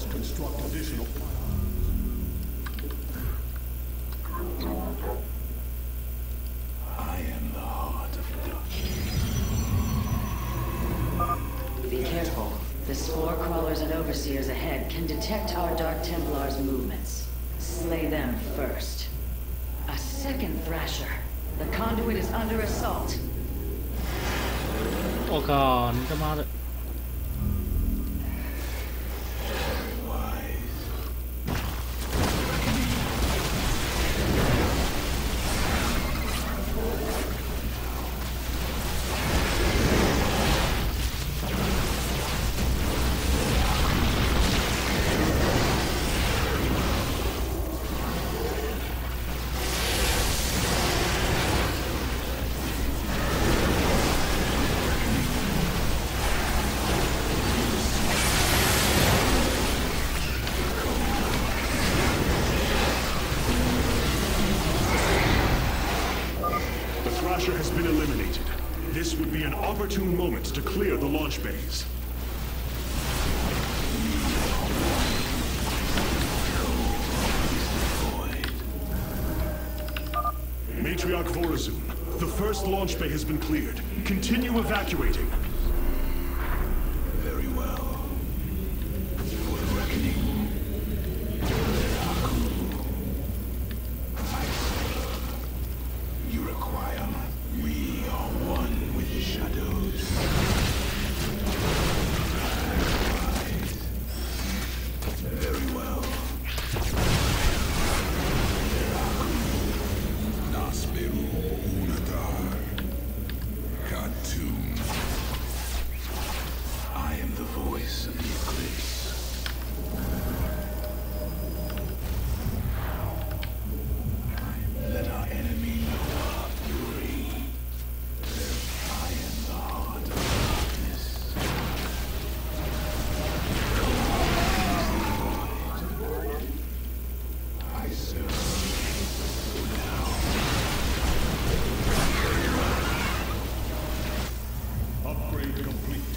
Construct additional. I am the heart of darkness. Be careful. The spore crawlers and overseers ahead can detect our Dark Templars' movements. Slay them first. A second Thrasher. The conduit is under assault. 我靠！你他妈的！ Has been eliminated. This would be an opportune moment to clear the launch bays. Matriarch Vorazun, the first launch bay has been cleared. Continue evacuating. Very well. For the reckoning. You require. We are one with the shadows. Very well. Nasperu Unatar. Khartoum. I am the voice of the eclipse. Let our enemy know our fury. I am the heart of darkness. I serve now. Upgrade complete.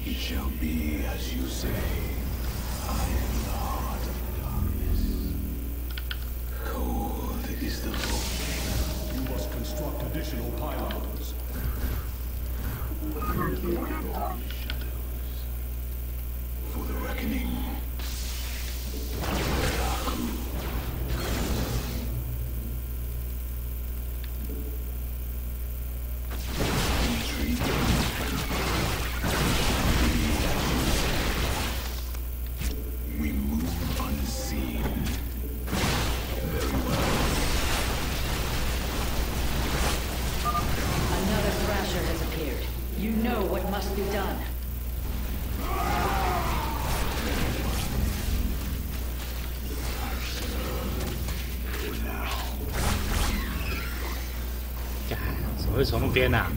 It shall be as you say. I am the heart of darkness. Cold is the void. You must construct additional pylons. For the reckoning. We move unseen. Very well. Another Thrasher has appeared. You know what must be done. Now. 怎么会从那边啊？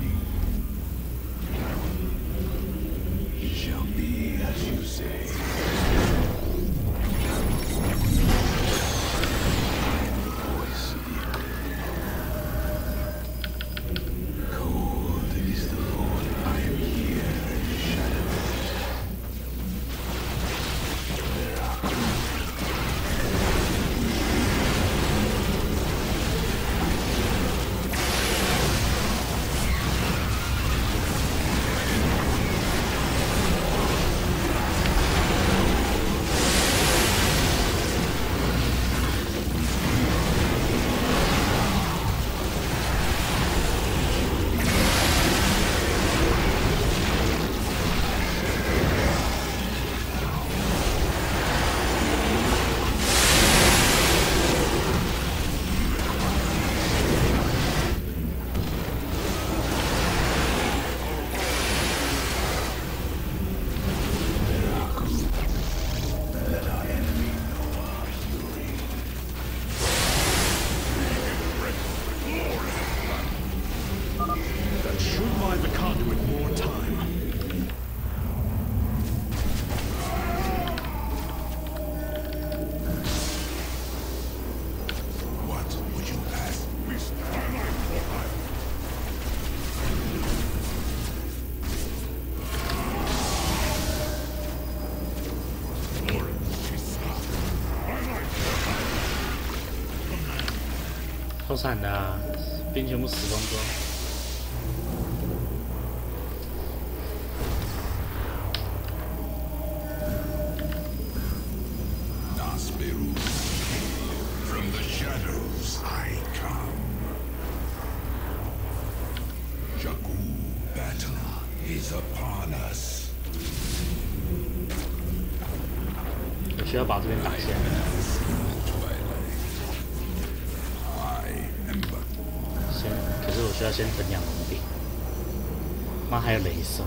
It shall be as you say. I am the voice of the earth. Cold is the void. I am here in the shadows. There are超惨的啊，兵全部死光光。Nasperu. From the shadows I come. Jakku battle is upon us. 我需要把这边打下来。先，可是我需要先囤养龙饼。妈，还有雷兽。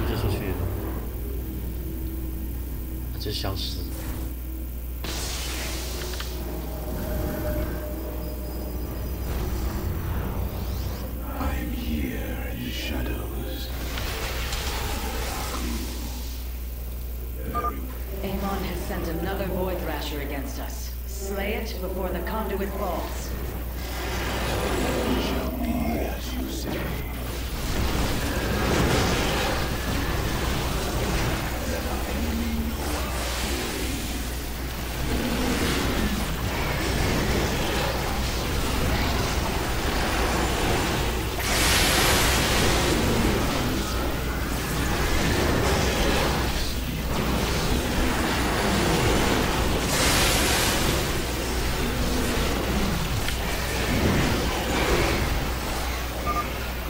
就出去了，就消失。I'm here in the shadows. Amon has sent another Void Thrasher against us. Slay it before the conduit falls. It shall be as you say.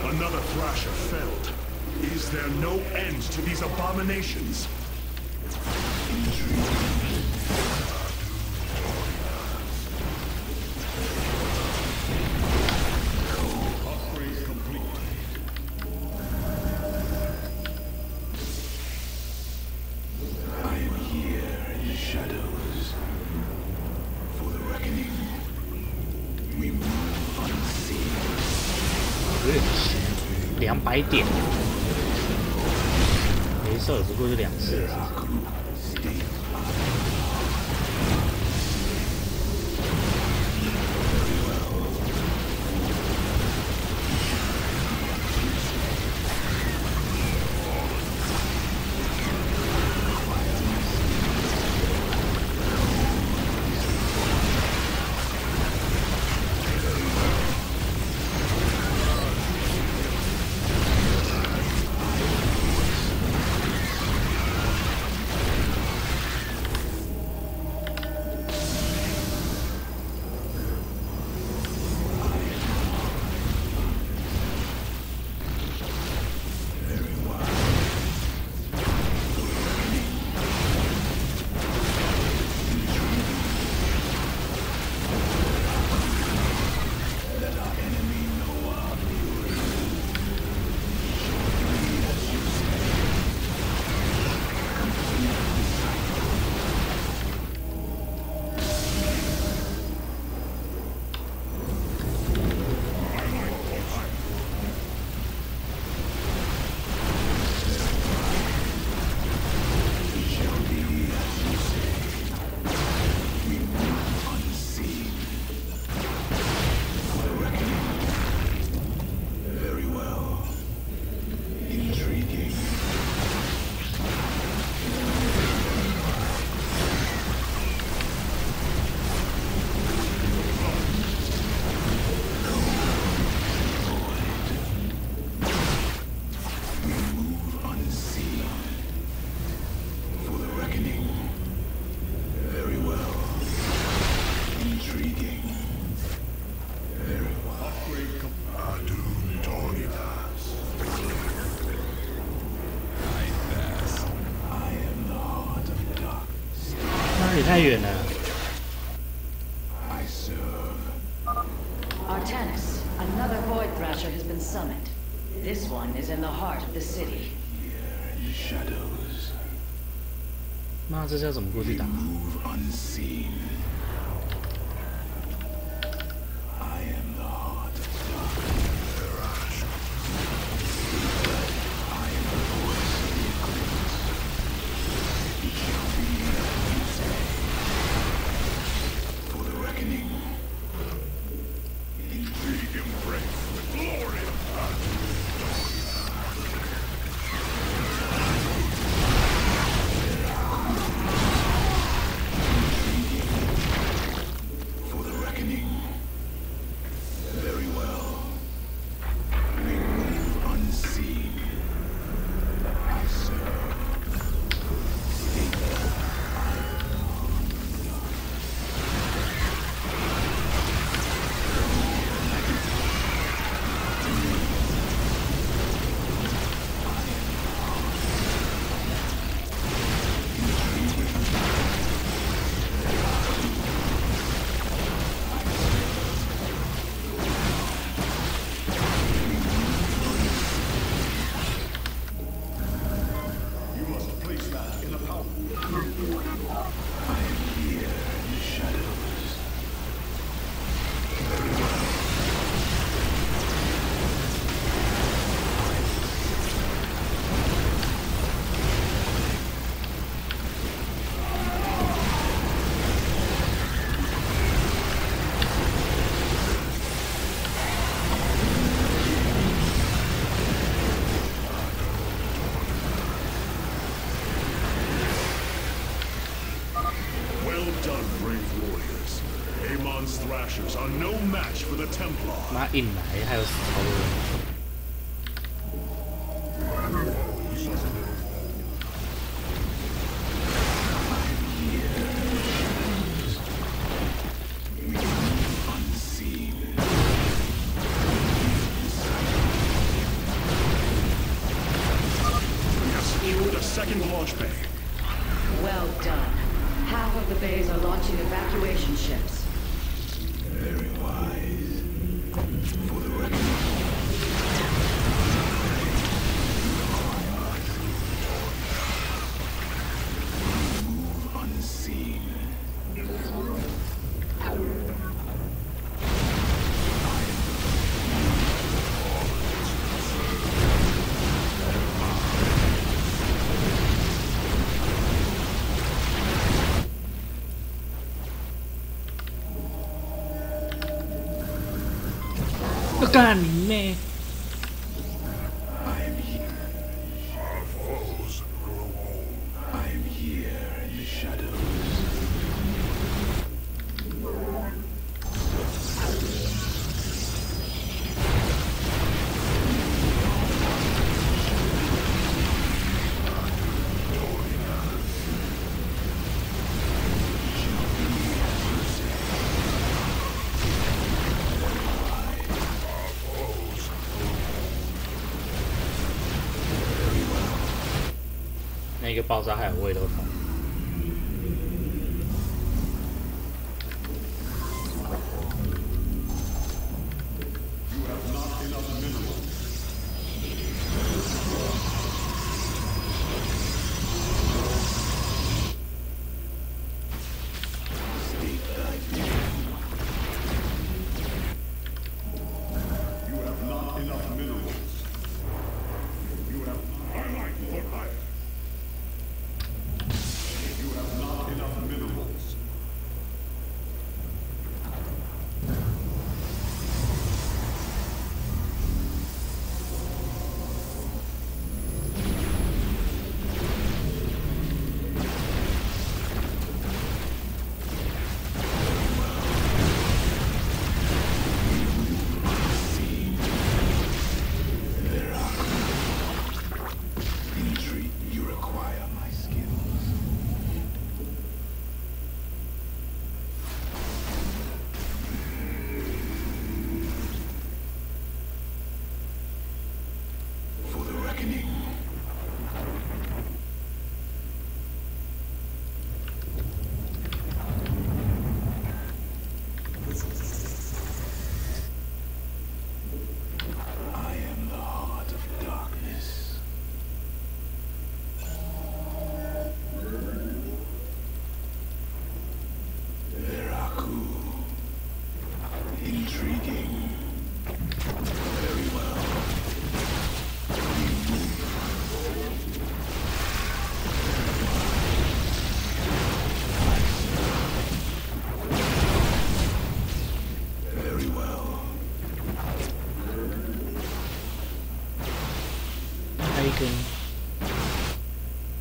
Another Thrasher felled. Is there no end to these abominations? Upgrade complete. 200点，没事，只不过是2次的事情。也太远了。Artanis, another Void Thrasher has been summoned. This one is in the heart of the city. Shadows. 妈，这是要怎么过去打？ Move unseen. I am the heart of darkness. I am the voice of the eclipse. It shall be as you say. For the reckoning. Intrigue embrace the glory of darkness. Thrashers are no match for the Templar. 妈硬来，还有死超多人。 Second launch bay. Well done. Half of the bays are launching evacuation ships. Very wise. For the reckoning. Move unseen. 干你妹！ I am here. Our foes grow old. I am here in the shadows. 那个爆炸还有味都痛。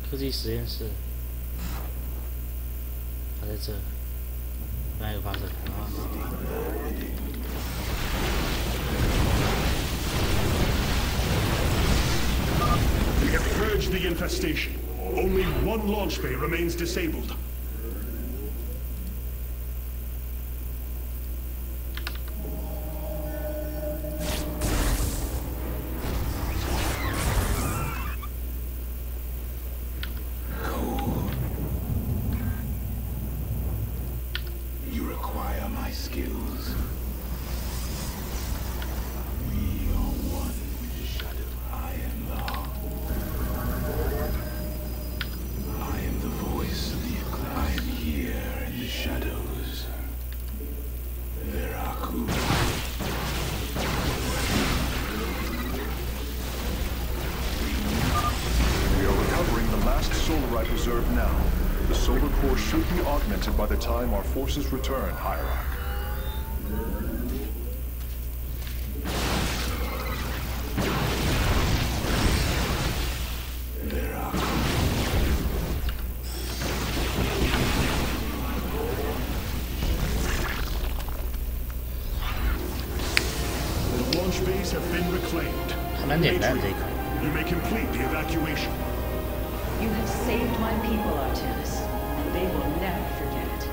科技实验室，它在这，那有发射塔啊。 We have purged the infestation. Only one launch bay remains disabled. You require my skills. We are one with the shadow. I am the heart. I am the voice of the eclipse. I am here in the shadows. Veraku. We are recovering the last solarite reserve now. The solar core should be augmented by the time our forces return, Hierarch. The launch bays have been reclaimed. 还蛮简单这个。 You may complete the evacuation. You have saved my people, Artemis, and they will never forget it.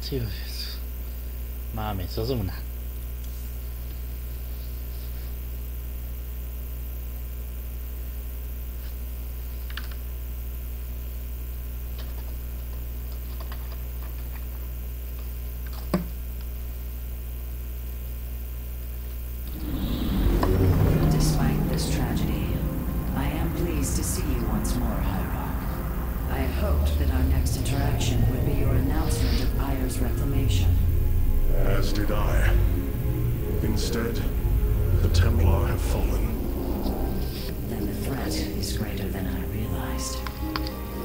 这个，妈，每次都这么难。 Despite this tragedy, I am pleased to see you once more, Hierarch. I had hoped that our next interaction would be your announcement of Ayer's reclamation. As did I. Instead, The Templar have fallen. Then the threat is greater than I realized.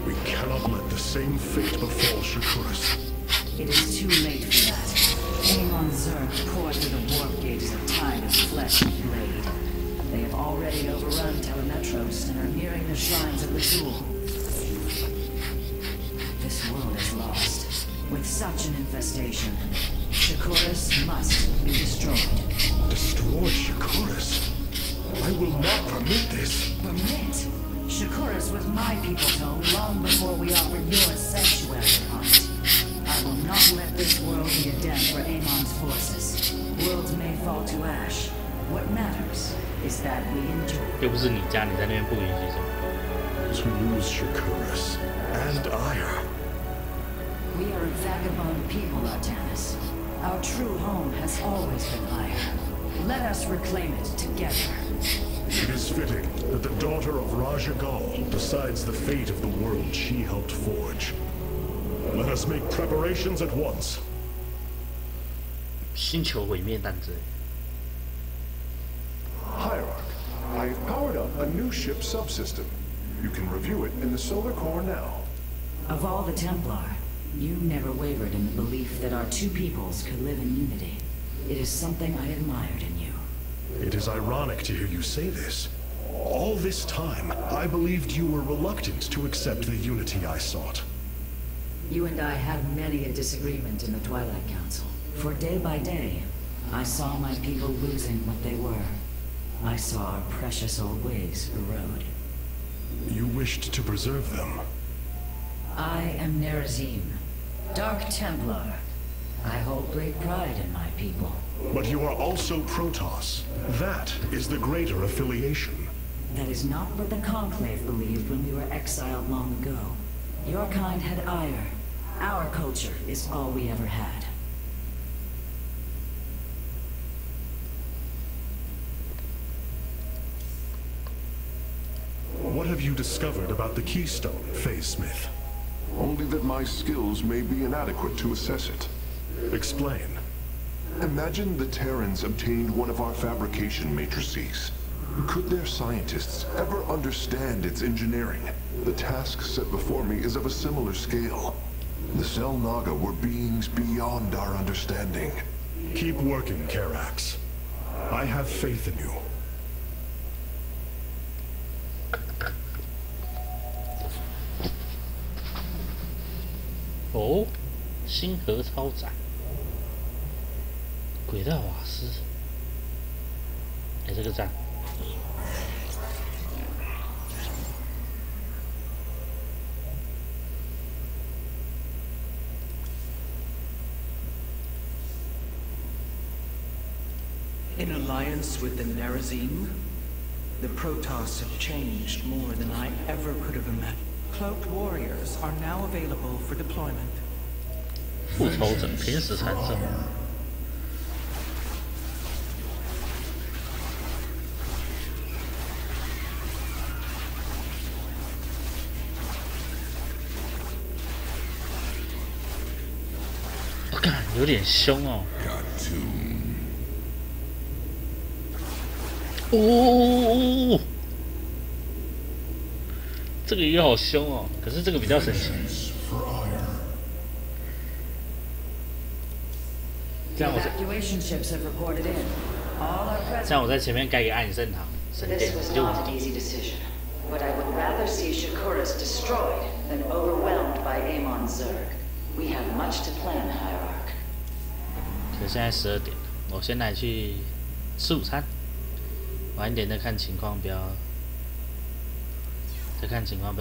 We cannot let the same fate befall Shakuras. It is too late for that. Amon Zerg poured through the warp gate as a tide of flesh and blade. They have already overrun Telemetros and are nearing the shrines of the Jewel. This world is lost. With such an infestation, Shakuras must be destroyed. Destroy Shakuras? I will not permit this. Permit? Shakuras was my people's home long before we offered your sanctuary upon it. I will not let this world be a den for Amon's forces. Worlds may fall to ash. What matters is that we endure. 又不是你家，你在那边不允许什么。 To lose Shakuras and Ire. We are a vagabond people, Artanis. Our true home has always been Ire. Let us reclaim it together. It is fitting that the daughter of Raja Gal decides the fate of the world she helped forge. Let us make preparations at once. 星球毁灭战争。 Hierarch, I've powered up a new ship subsystem. You can review it in the solar core now. Of all the Templar, you never wavered in the belief that our two peoples could live in unity. It is something I admired in you. It is ironic to hear you say this. All this time, I believed you were reluctant to accept the unity I sought. You and I had many a disagreement in the Twilight Council. For day by day, I saw my people losing what they were. I saw our precious old ways erode. You wished to preserve them. I am Nerazim, Dark Templar. I hold great pride in my people. But you are also Protoss. That is the greater affiliation. That is not what the Conclave believed when we were exiled long ago. Your kind had ire. Our culture is all we ever had. What have you discovered about the Keystone, Phase Smith? Only that my skills may be inadequate to assess it. Explain. Imagine the Terrans obtained one of our fabrication matrices. Could their scientists ever understand its engineering? The task set before me is of a similar scale. The Cell Naga were beings beyond our understanding. Keep working, Karax. I have faith in you.哦，星河超载，轨道瓦斯，哎，这个赞。In alliance with the Nerazim, the Protoss have changed more than I ever could have imagined. Cloaked warriors are now available for deployment. 复仇者天使产生。我看有点凶哦。哦，这个也好凶哦，可是这个比较神奇。这样我在前面盖个暗圣堂，神殿就无敌。But I would rather see Shakuras destroyed than overwhelmed by Amon Zerg. We have much to plan, Hierarch. 可现在12点了，我先来去吃午餐。晚一点再看情况，不要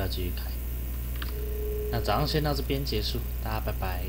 继续开。那早上先到这边结束，大家拜拜。